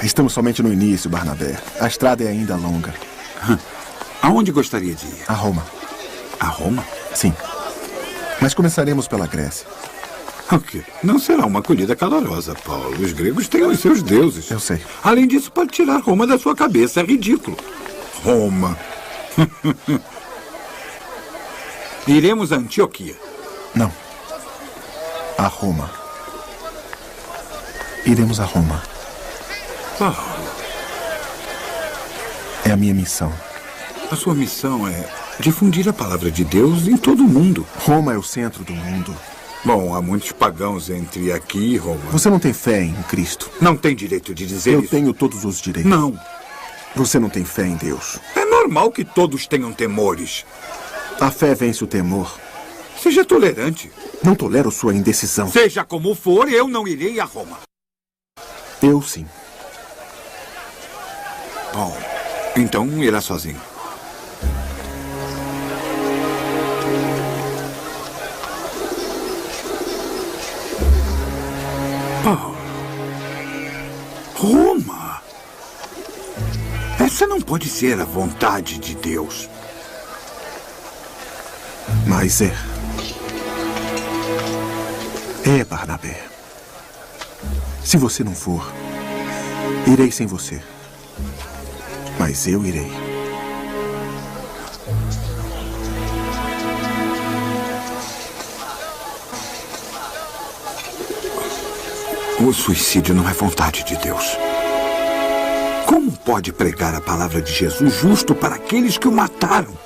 Estamos somente no início, Barnabé. A estrada é ainda longa. Aonde gostaria de ir? A Roma. A Roma? Sim. Mas começaremos pela Grécia. O quê? Não será uma acolhida calorosa, Paulo. Os gregos têm os seus deuses. Eu sei. Além disso, pode tirar Roma da sua cabeça. É ridículo. Roma. Iremos a Antioquia. Não. A Roma. Iremos a Roma. Paulo. É a minha missão. A sua missão é difundir a palavra de Deus em todo o mundo. Roma é o centro do mundo. Bom, há muitos pagãos entre aqui e Roma. Você não tem fé em Cristo. Não tem direito de dizer Eu isso. tenho todos os direitos. Não. Você não tem fé em Deus. É normal que todos tenham temores. A fé vence o temor. Seja tolerante. Não tolero sua indecisão. Seja como for, eu não irei a Roma. Eu sim. Bom, então irá sozinho. Paulo. Roma. Essa não pode ser a vontade de Deus. Mas é. É, Barnabé. Se você não for, irei sem você. Mas eu irei. O suicídio não é vontade de Deus. Como pode pregar a palavra de Jesus justo para aqueles que o mataram?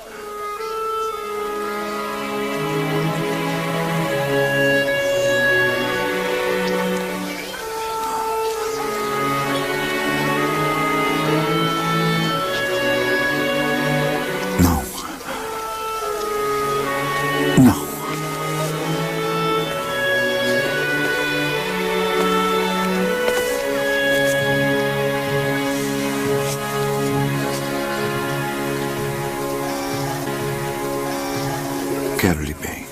quero-lhe bem.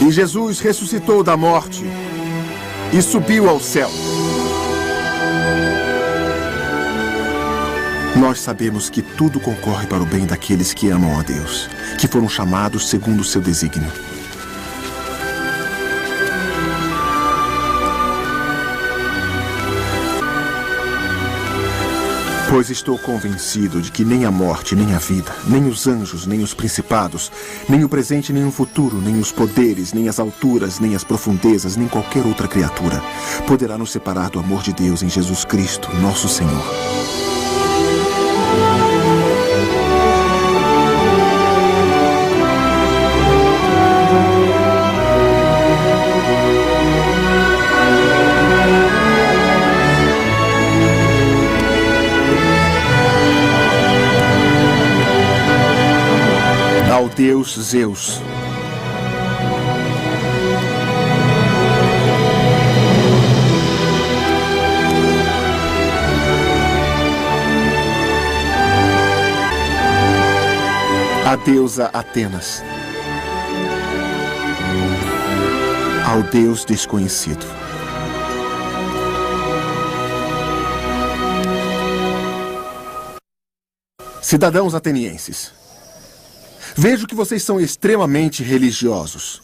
E Jesus ressuscitou da morte e subiu ao céu. Nós sabemos que tudo concorre para o bem daqueles que amam a Deus, que foram chamados segundo o seu desígnio. Pois estou convencido de que nem a morte, nem a vida, nem os anjos, nem os principados, nem o presente, nem o futuro, nem os poderes, nem as alturas, nem as profundezas, nem qualquer outra criatura poderá nos separar do amor de Deus em Jesus Cristo, nosso Senhor. Ao Deus Zeus. A deusa Atenas. Ao Deus desconhecido. Cidadãos atenienses, vejo que vocês são extremamente religiosos.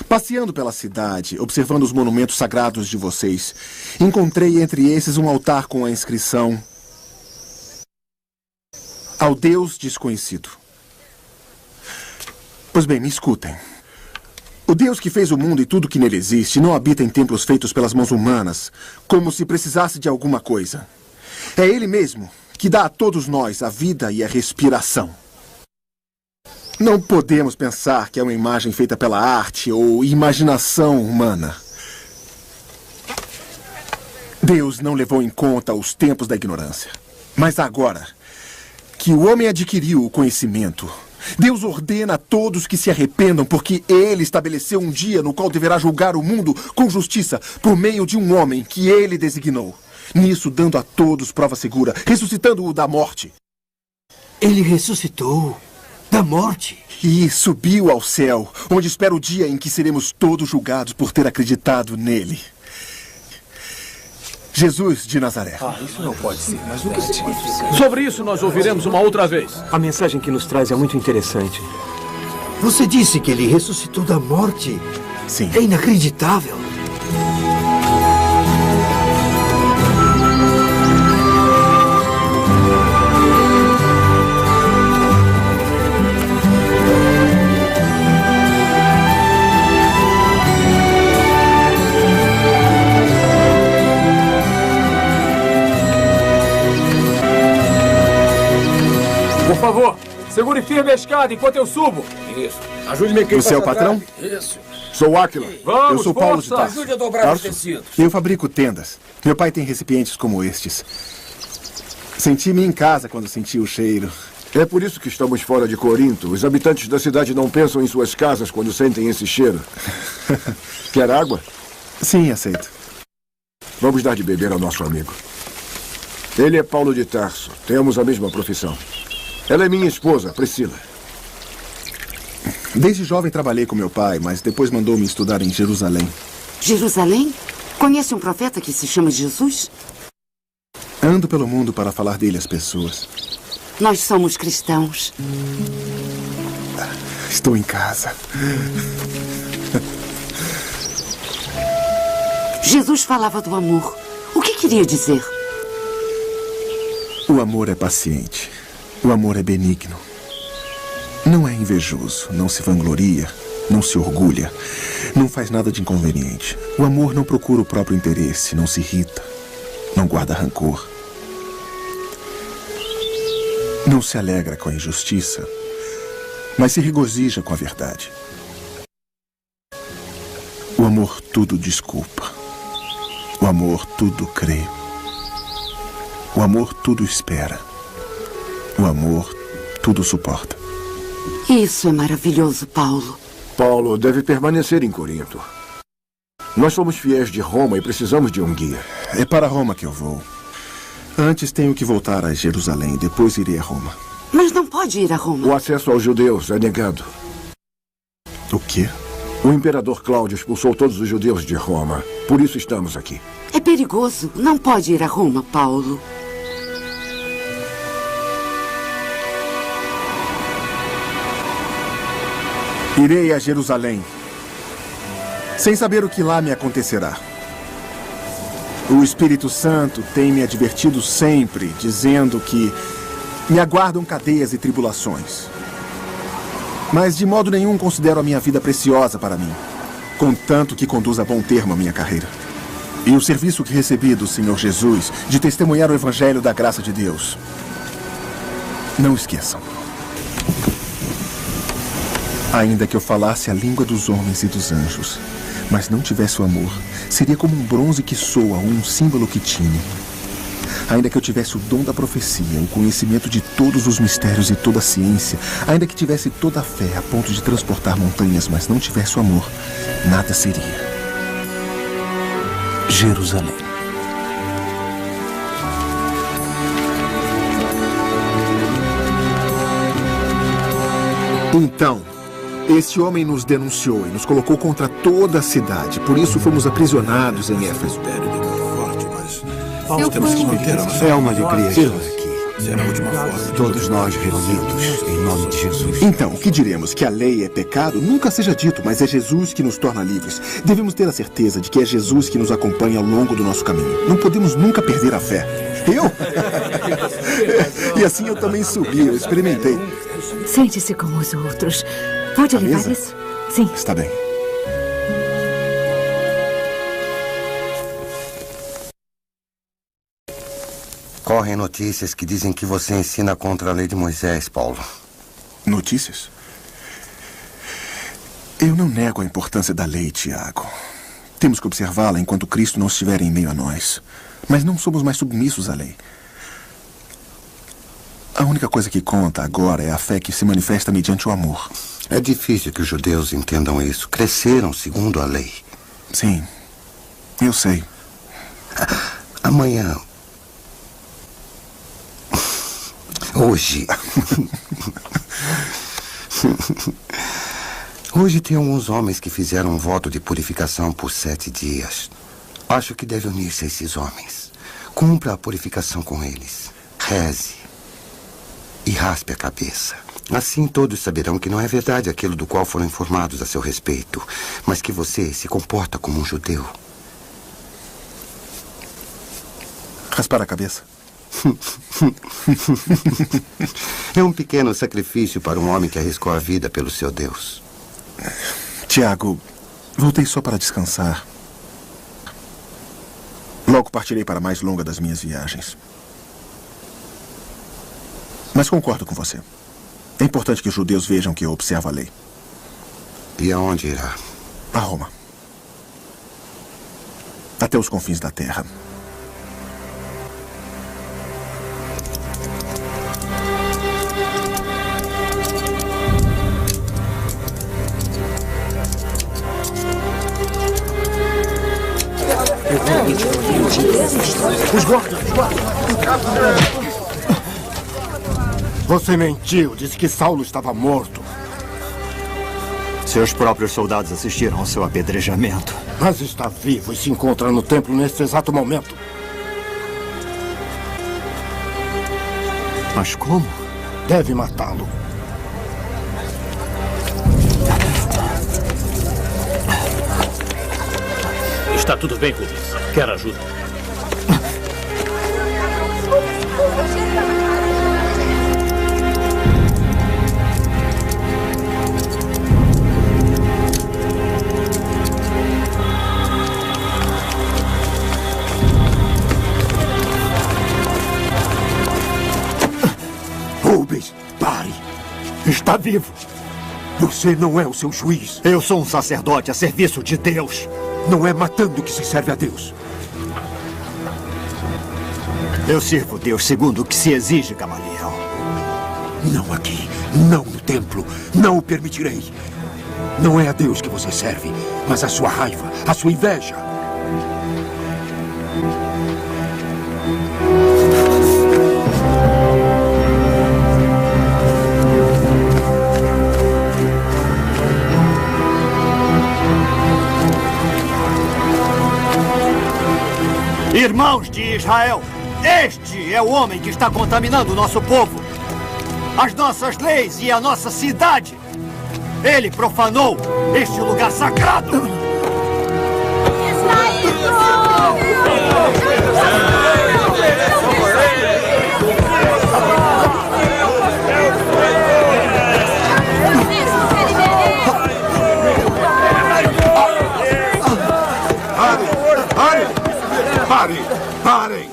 Passeando pela cidade, observando os monumentos sagrados de vocês, encontrei entre esses um altar com a inscrição ao Deus desconhecido. Pois bem, me escutem. O Deus que fez o mundo e tudo que nele existe não habita em templos feitos pelas mãos humanas, como se precisasse de alguma coisa. É Ele mesmo que dá a todos nós a vida e a respiração. Não podemos pensar que é uma imagem feita pela arte ou imaginação humana. Deus não levou em conta os tempos da ignorância. Mas agora que o homem adquiriu o conhecimento, Deus ordena a todos que se arrependam, porque Ele estabeleceu um dia no qual deverá julgar o mundo com justiça por meio de um homem que Ele designou. Nisso, dando a todos prova segura, ressuscitando-o da morte. Ele ressuscitou da morte? E subiu ao céu, onde espera o dia em que seremos todos julgados por ter acreditado nele. Jesus de Nazaré. Isso não pode ser. Mas o que significa? Sobre isso nós ouviremos uma outra vez. A mensagem que nos traz é muito interessante. Você disse que ele ressuscitou da morte? Sim. É inacreditável. Por favor, segure firme a escada enquanto eu subo. Isso. Ajude-me aqui. Você é o patrão? Isso. Sou Áquila. Vamos, eu sou Paulo de força. Tarso. Ajude a dobrar os tecidos. Eu fabrico tendas. Meu pai tem recipientes como estes. Senti-me em casa quando senti o cheiro. É por isso que estamos fora de Corinto. Os habitantes da cidade não pensam em suas casas quando sentem esse cheiro. Quer água? Sim, aceito. Vamos dar de beber ao nosso amigo. Ele é Paulo de Tarso. Temos a mesma profissão. Ela é minha esposa, Priscila. Desde jovem trabalhei com meu pai, mas depois mandou-me estudar em Jerusalém. Jerusalém? Conhece um profeta que se chama Jesus? Ando pelo mundo para falar dele às pessoas. Nós somos cristãos. Estou em casa. Jesus falava do amor. O que queria dizer? O amor é paciente. O amor é benigno. Não é invejoso, não se vangloria, não se orgulha, não faz nada de inconveniente. O amor não procura o próprio interesse, não se irrita, não guarda rancor. Não se alegra com a injustiça, mas se regozija com a verdade. O amor tudo desculpa. O amor tudo crê. O amor tudo espera. O amor tudo suporta. Isso é maravilhoso, Paulo. Paulo deve permanecer em Corinto. Nós somos fiéis de Roma e precisamos de um guia. É para Roma que eu vou. Antes tenho que voltar a Jerusalém, depois irei a Roma. Mas não pode ir a Roma. O acesso aos judeus é negado. O quê? O imperador Cláudio expulsou todos os judeus de Roma. Por isso estamos aqui. É perigoso. Não pode ir a Roma, Paulo. Irei a Jerusalém, sem saber o que lá me acontecerá. O Espírito Santo tem me advertido sempre, dizendo que me aguardam cadeias e tribulações. Mas de modo nenhum considero a minha vida preciosa para mim, contanto que conduza a bom termo a minha carreira. E o serviço que recebi do Senhor Jesus de testemunhar o Evangelho da graça de Deus. Não esqueçam. Ainda que eu falasse a língua dos homens e dos anjos, mas não tivesse o amor, seria como um bronze que soa ou um símbolo que tine. Ainda que eu tivesse o dom da profecia, o conhecimento de todos os mistérios e toda a ciência, ainda que tivesse toda a fé a ponto de transportar montanhas, mas não tivesse o amor, nada seria. Jerusalém. Então, este homem nos denunciou e nos colocou contra toda a cidade. Por isso fomos aprisionados em Éfeso. Temos que manter a nossa... É uma alegria estar aqui. Será a última foto. Todos nós reunidos em nome de Jesus. Então, o que diremos? Que a lei é pecado? Nunca seja dito, mas é Jesus que nos torna livres. Devemos ter a certeza de que é Jesus que nos acompanha ao longo do nosso caminho. Não podemos nunca perder a fé. Eu? E assim eu também subi, eu experimentei. Sente-se como os outros. Pode levar mesa? isso? Sim. Está bem. Correm notícias que dizem que você ensina contra a lei de Moisés, Paulo. Notícias? Eu não nego a importância da lei, Tiago. Temos que observá-la enquanto Cristo não estiver em meio a nós. Mas não somos mais submissos à lei. A única coisa que conta agora é a fé que se manifesta mediante o amor. É difícil que os judeus entendam isso. Cresceram segundo a lei. Sim, eu sei. Amanhã... Hoje... Hoje tem alguns homens que fizeram um voto de purificação por 7 dias. Acho que deve unir-se a esses homens. Cumpra a purificação com eles. Reze. E raspe a cabeça. Assim todos saberão que não é verdade aquilo do qual foram informados a seu respeito, mas que você se comporta como um judeu. Raspar a cabeça? É um pequeno sacrifício para um homem que arriscou a vida pelo seu Deus. Tiago, voltei só para descansar. Logo partirei para a mais longa das minhas viagens. Mas concordo com você. É importante que os judeus vejam que eu observo a lei. E aonde irá? A Roma. Até os confins da terra. Os guardas! Você mentiu, disse que Saulo estava morto. Seus próprios soldados assistiram ao seu apedrejamento. Mas está vivo e se encontra no templo neste exato momento. Mas como? Deve matá-lo. Está tudo bem, Rubens. Quer ajuda? Rubens, pare. Está vivo. Você não é o seu juiz. Eu sou um sacerdote a serviço de Deus. Não é matando que se serve a Deus. Eu sirvo Deus segundo o que se exige, Gamaliel. Não aqui, não no templo, não o permitirei. Não é a Deus que você serve, mas a sua raiva, a sua inveja. Irmãos de Israel, este é o homem que está contaminando o nosso povo, as nossas leis e a nossa cidade. Ele profanou este lugar sagrado. Parem!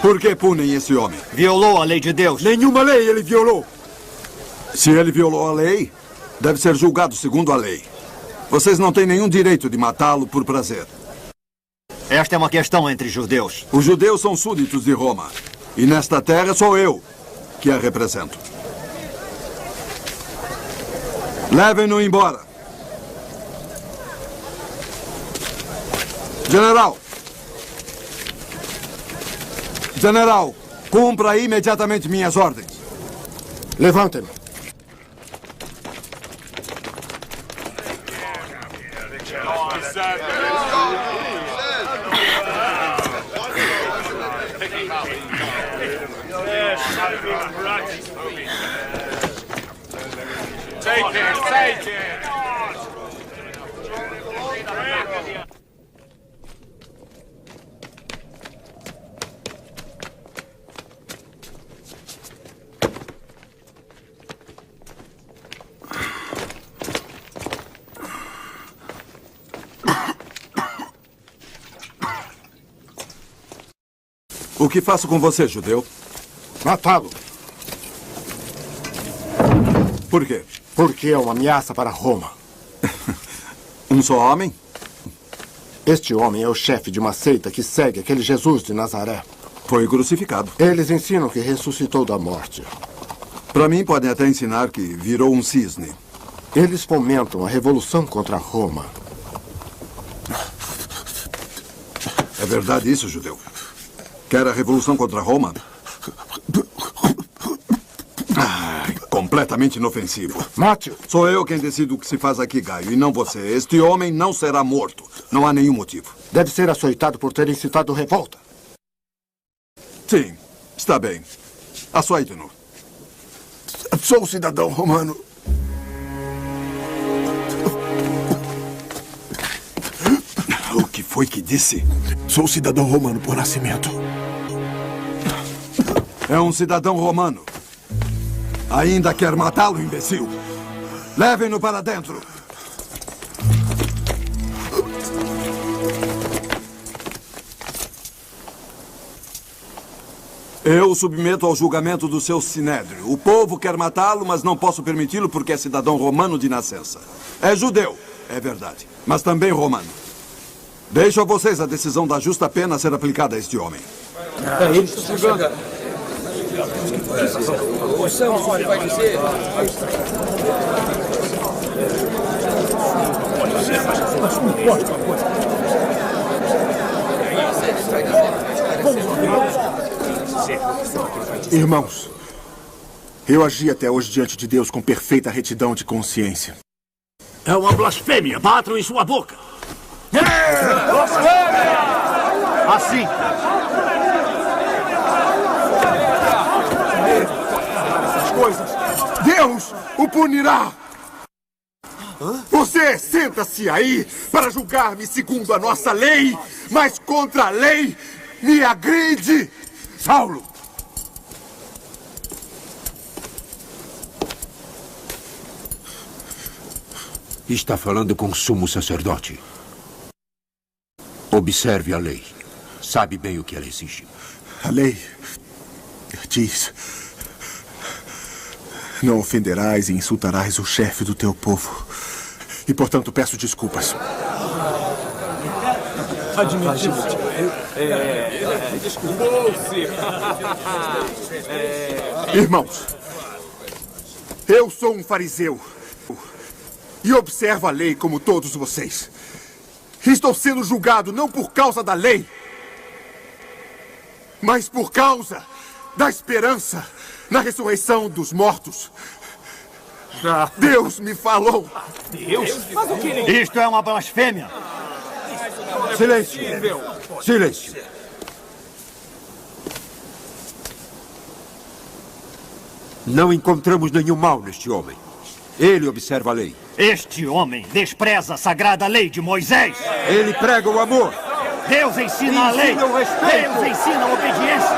Por que punem esse homem? Violou a lei de Deus. Nenhuma lei ele violou. Se ele violou a lei, deve ser julgado segundo a lei. Vocês não têm nenhum direito de matá-lo por prazer. Esta é uma questão entre judeus. Os judeus são súditos de Roma. E nesta terra sou eu que a represento. Levem-no embora. General, cumpra imediatamente minhas ordens. Levantem-no. Take it. O que faço com você, judeu? Matá-lo. Por quê? Porque é uma ameaça para Roma. Um só homem? Este homem é o chefe de uma seita que segue aquele Jesus de Nazaré. Foi crucificado. Eles ensinam que ressuscitou da morte. Para mim, podem até ensinar que virou um cisne. Eles fomentam a revolução contra Roma. É verdade isso, judeu? Quer a revolução contra Roma? Completamente inofensivo. Mate-o. Sou eu quem decido o que se faz aqui, Gaio, e não você. Este homem não será morto. Não há nenhum motivo. Deve ser açoitado por ter incitado revolta. Sim, está bem. Açoite-no. Sou cidadão romano. O que foi que disse? Sou cidadão romano por nascimento. É um cidadão romano. Ainda quer matá-lo, imbecil? Levem-no para dentro. Eu o submeto ao julgamento do seu sinédrio. O povo quer matá-lo, mas não posso permiti-lo porque é cidadão romano de nascença. É judeu, é verdade, mas também romano. Deixo a vocês a decisão da justa pena a ser aplicada a este homem. Ele está chegando. Ouçamos o que vai dizer. Irmãos, eu agi até hoje diante de Deus com perfeita retidão de consciência. É uma blasfêmia. Batam em sua boca. Assim. Coisas. Deus o punirá. Você senta-se aí para julgar-me segundo a nossa lei, mas contra a lei me agride. Saulo. Está falando com o sumo sacerdote. Observe a lei. Sabe bem o que ela exige. A lei diz: não ofenderás e insultarás o chefe do teu povo. E, portanto, peço desculpas. Admitiu-se. Desculpou-se. Irmãos, eu sou um fariseu e observo a lei como todos vocês. Estou sendo julgado não por causa da lei, mas por causa da esperança na ressurreição dos mortos. Deus me falou. Deus? Mas o que ele... Isto é uma blasfêmia. Silêncio. Silêncio. Não encontramos nenhum mal neste homem. Ele observa a lei. Este homem despreza a sagrada lei de Moisés. Ele prega o amor. Deus ensina a lei. O respeito. Deus ensina a obediência.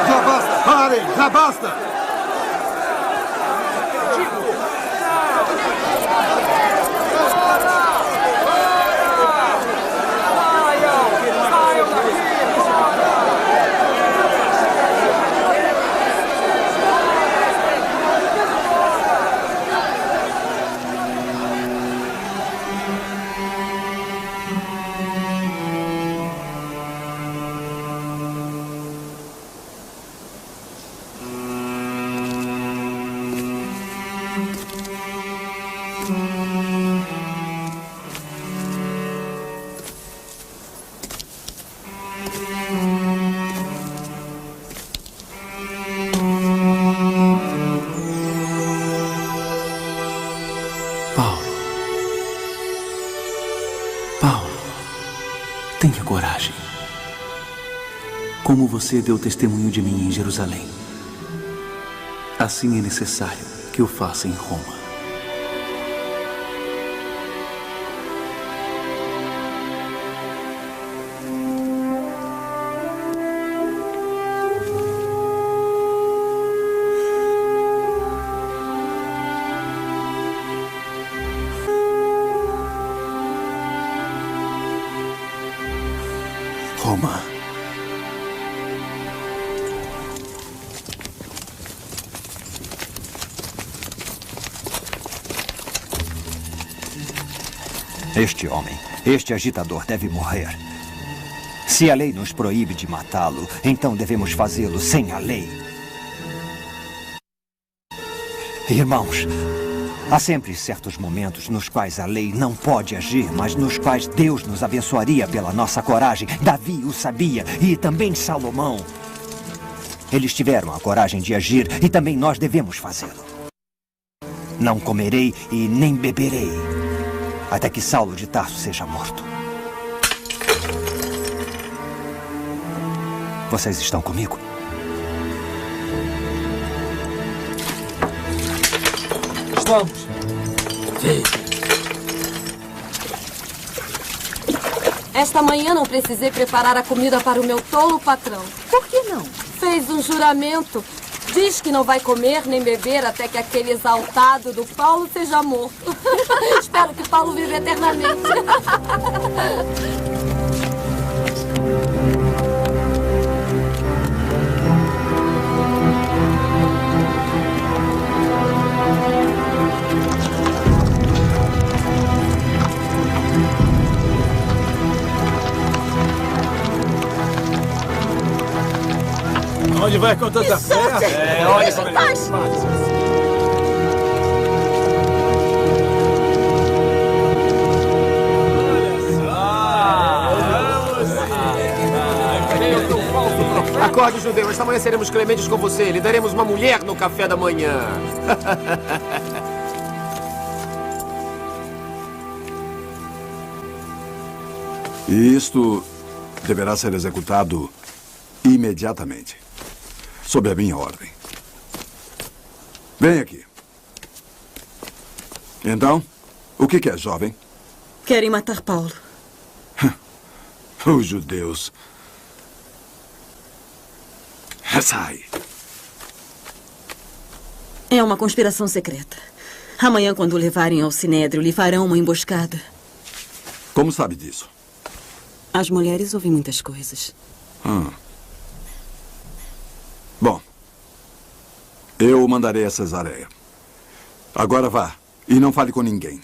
Já basta. Parem, já basta. Tenha coragem. Como você deu testemunho de mim em Jerusalém, assim é necessário que eu faça em Roma. Roma. Este homem, este agitador deve morrer. Se a lei nos proíbe de matá-lo, então devemos fazê-lo sem a lei. Irmãos, há sempre certos momentos nos quais a lei não pode agir, mas nos quais Deus nos abençoaria pela nossa coragem. Davi o sabia e também Salomão. Eles tiveram a coragem de agir e também nós devemos fazê-lo. Não comerei e nem beberei, até que Saulo de Tarso seja morto. Vocês estão comigo? Estamos. Sim. Esta manhã não precisei preparar a comida para o meu tolo patrão. Por que não? Fez um juramento. Diz que não vai comer nem beber até que aquele exaltado do Paulo seja morto. Espero que Paulo viva eternamente. Onde vai com tanta fé? Olha como ele faz. Acorde, judeu. Esta manhã seremos clementes com você. Lhe daremos uma mulher no café da manhã. E isto deverá ser executado imediatamente, sob a minha ordem. Vem aqui. Então, o que quer, jovem? Querem matar Paulo. Os judeus. Sai. É uma conspiração secreta. Amanhã, quando o levarem ao Sinédrio, lhe farão uma emboscada. Como sabe disso? As mulheres ouvem muitas coisas. Bom, eu o mandarei a Cesareia. Agora vá. E não fale com ninguém.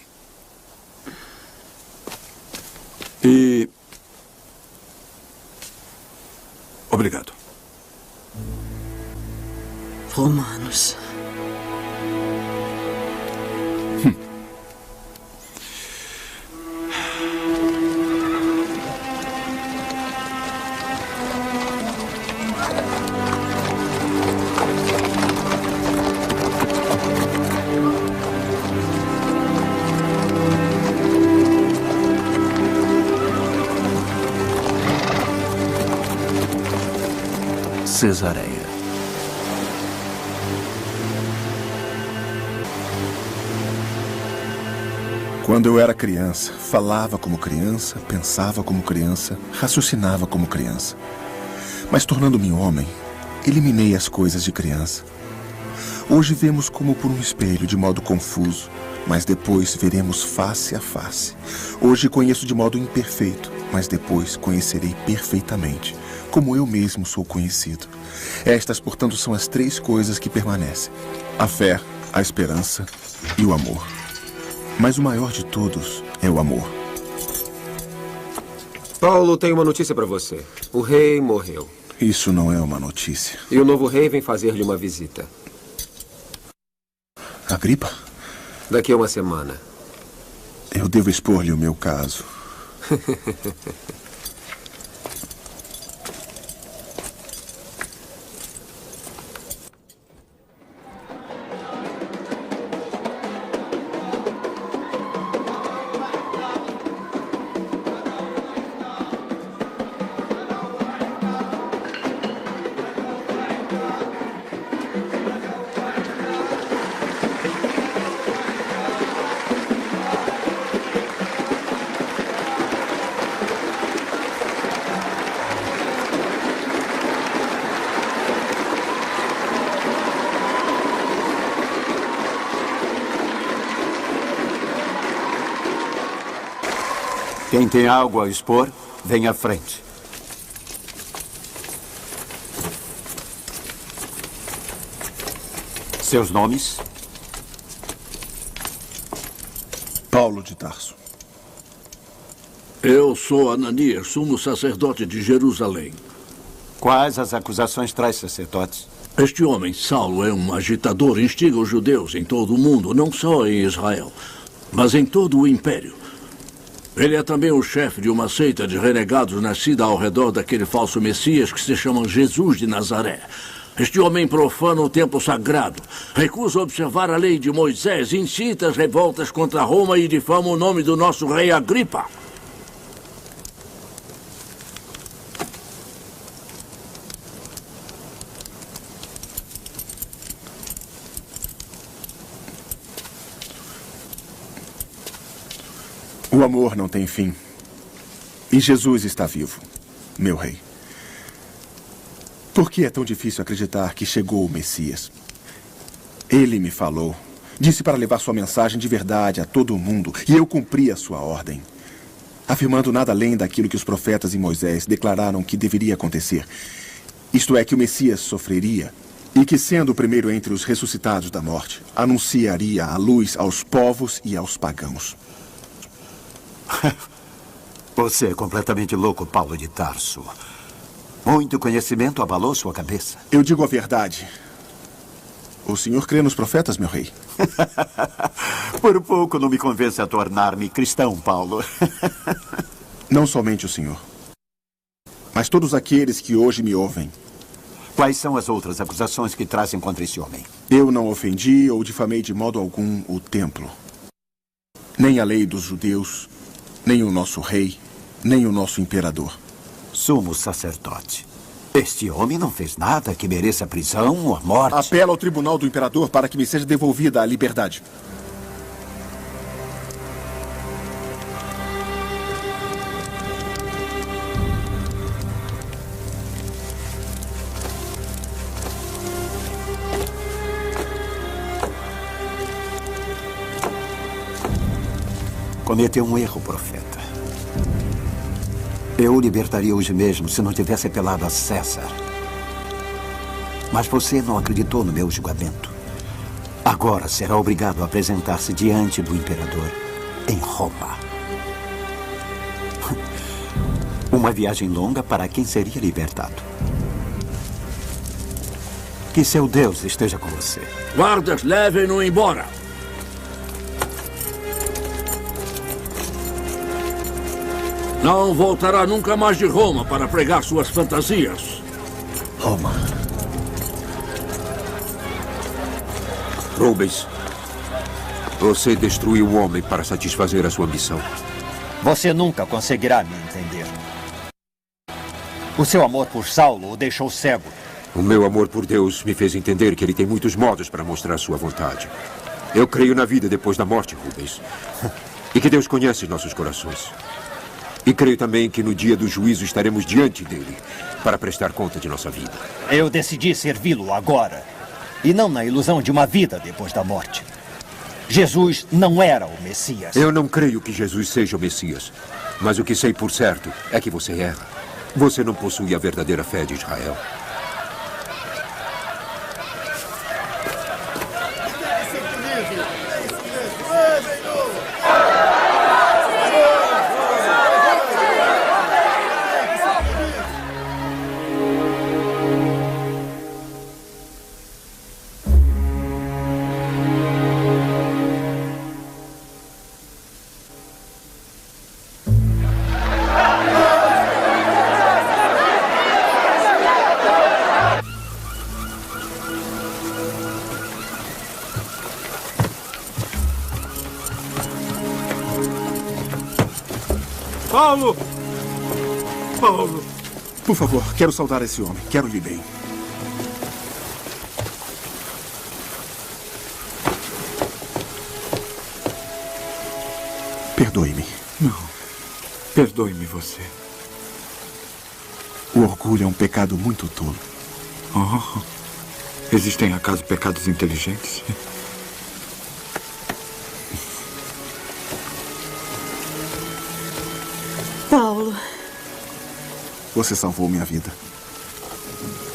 E... Obrigado. Romanos. Cesareia. Quando eu era criança, falava como criança, pensava como criança, raciocinava como criança. Mas tornando-me homem, eliminei as coisas de criança. Hoje vemos como por um espelho de modo confuso, mas depois veremos face a face. Hoje conheço de modo imperfeito, mas depois conhecerei perfeitamente, como eu mesmo sou conhecido. Estas, portanto, são as 3 coisas que permanecem: a fé, a esperança e o amor. Mas o maior de todos é o amor. Paulo, tem uma notícia para você. O rei morreu. Isso não é uma notícia. E o novo rei vem fazer-lhe uma visita. Agripa? Daqui a uma semana. Eu devo expor-lhe o meu caso. Quem tem algo a expor, vem à frente. Seus nomes? Paulo de Tarso. Eu sou Ananias, sumo sacerdote de Jerusalém. Quais as acusações traz, sacerdotes? Este homem, Saulo, é um agitador, instiga os judeus em todo o mundo, não só em Israel, mas em todo o império. Ele é também o chefe de uma seita de renegados nascida ao redor daquele falso Messias que se chama Jesus de Nazaré. Este homem profana o templo sagrado, recusa observar a lei de Moisés, incita as revoltas contra Roma e difama o nome do nosso rei Agripa. O amor não tem fim. E Jesus está vivo, meu rei. Por que é tão difícil acreditar que chegou o Messias? Ele me falou. Disse para levar sua mensagem de verdade a todo o mundo. E eu cumpri a sua ordem, afirmando nada além daquilo que os profetas e Moisés declararam que deveria acontecer. Isto é, que o Messias sofreria e que, sendo o primeiro entre os ressuscitados da morte, anunciaria a luz aos povos e aos pagãos. Você é completamente louco, Paulo de Tarso. Muito conhecimento abalou sua cabeça. Eu digo a verdade. O senhor crê nos profetas, meu rei? Por pouco não me convence a tornar-me cristão, Paulo. Não somente o senhor, mas todos aqueles que hoje me ouvem. Quais são as outras acusações que trazem contra esse homem? Eu não ofendi ou difamei de modo algum o templo, nem a lei dos judeus, nem o nosso rei, nem o nosso imperador. Sumo sacerdote. Este homem não fez nada que mereça prisão ou a morte. Apelo ao tribunal do imperador para que me seja devolvida a liberdade. Cometeu um erro, profeta. Eu o libertaria hoje mesmo se não tivesse apelado a César. Mas você não acreditou no meu julgamento. Agora será obrigado a apresentar-se diante do imperador em Roma. Uma viagem longa para quem seria libertado. Que seu Deus esteja com você. Guardas, levem-no embora. Não voltará nunca mais de Roma para pregar suas fantasias. Roma. Rubens, você destruiu o homem para satisfazer a sua ambição. Você nunca conseguirá me entender. O seu amor por Saulo o deixou cego. O meu amor por Deus me fez entender que ele tem muitos modos para mostrar sua vontade. Eu creio na vida depois da morte, Rubens. E que Deus conhece nossos corações. E creio também que no dia do juízo estaremos diante dele para prestar conta de nossa vida. Eu decidi servi-lo agora. E não na ilusão de uma vida depois da morte. Jesus não era o Messias. Eu não creio que Jesus seja o Messias. Mas o que sei por certo é que você erra. Você não possui a verdadeira fé de Israel. Paulo! Paulo! Por favor, quero saudar esse homem. Quero-lhe bem. Perdoe-me. Não. Perdoe-me você. O orgulho é um pecado muito tolo. Oh. Existem, acaso, pecados inteligentes? Paulo. Você salvou minha vida.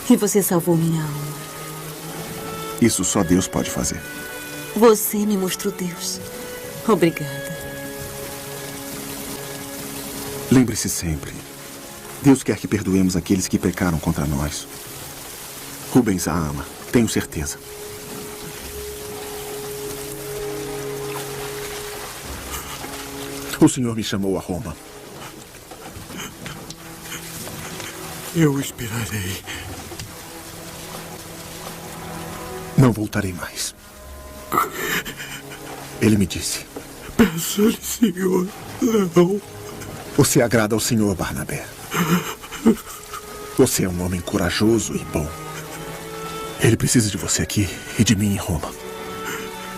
E você salvou minha alma. Isso só Deus pode fazer. Você me mostrou Deus. Obrigada. Lembre-se sempre. Deus quer que perdoemos aqueles que pecaram contra nós. Rubens a ama, tenho certeza. O senhor me chamou a Roma. Eu esperarei. Não voltarei mais. Ele me disse. Peça-lhe, senhor, não. Você agrada ao senhor Barnabé. Você é um homem corajoso e bom. Ele precisa de você aqui e de mim em Roma.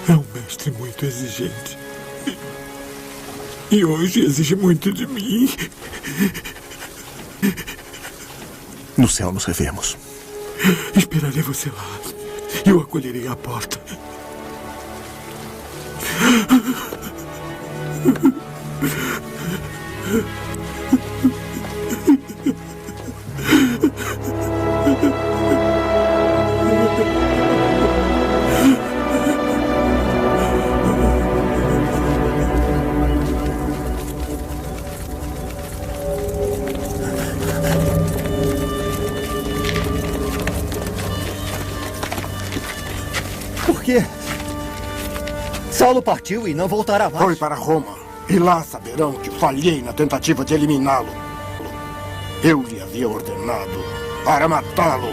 É um mestre muito exigente. E hoje exige muito de mim. No céu nos revemos. Esperarei você lá. E o acolherei à porta. Por quê? Saulo partiu e não voltará mais. Foi para Roma. E lá saberão que falhei na tentativa de eliminá-lo. Eu lhe havia ordenado para matá-lo.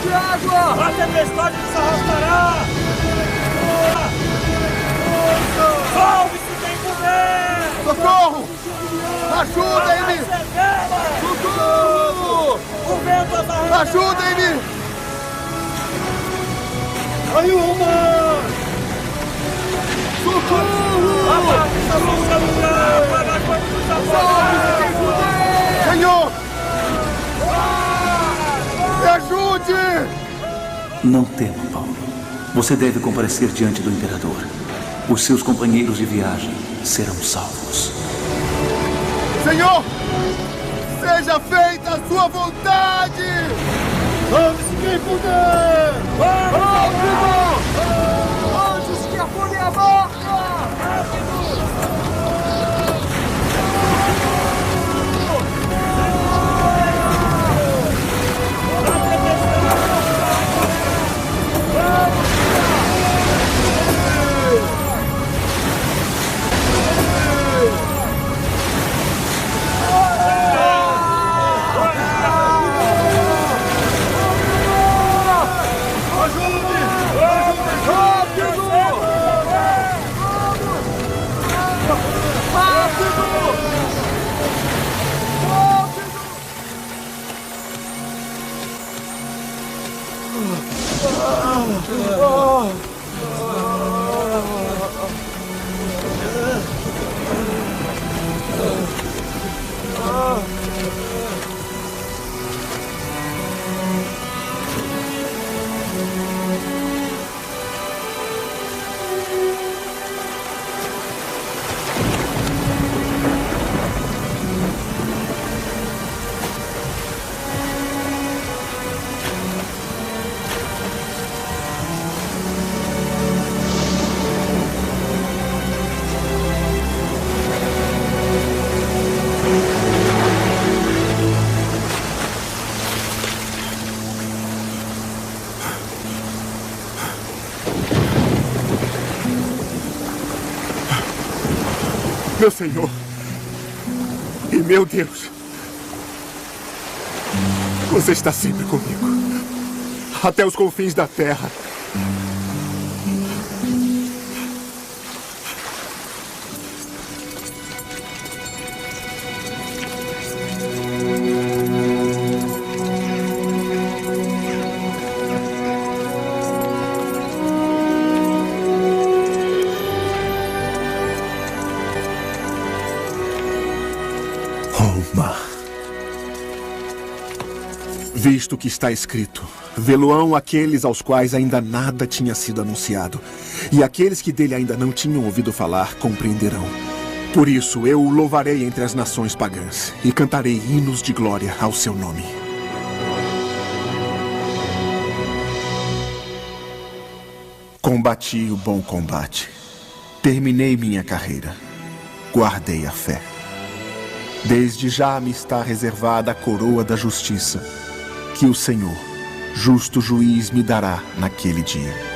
de água! A tempestade nos arrastará! Salve-se quem puder! Socorro! Ajudem-me! Socorro! O vento as arrasta! Ajudem-me! Ayuma! Socorro! A barca está soltando água! Nós vamos nos afogar! Senhor! Me ajude! Não tema, Paulo. Você deve comparecer diante do imperador. Os seus companheiros de viagem serão salvos. Senhor! Seja feita a sua vontade! Vamos-se quem puder! Rápido! Antes que a fúria morra! Meu Senhor e meu Deus, você está sempre comigo, até os confins da terra. Visto o que está escrito, vê-lo-ão aqueles aos quais ainda nada tinha sido anunciado, e aqueles que dele ainda não tinham ouvido falar compreenderão. Por isso eu o louvarei entre as nações pagãs, e cantarei hinos de glória ao seu nome. Combati o bom combate, terminei minha carreira, guardei a fé. Desde já me está reservada a coroa da justiça, que o Senhor, justo juiz, me dará naquele dia.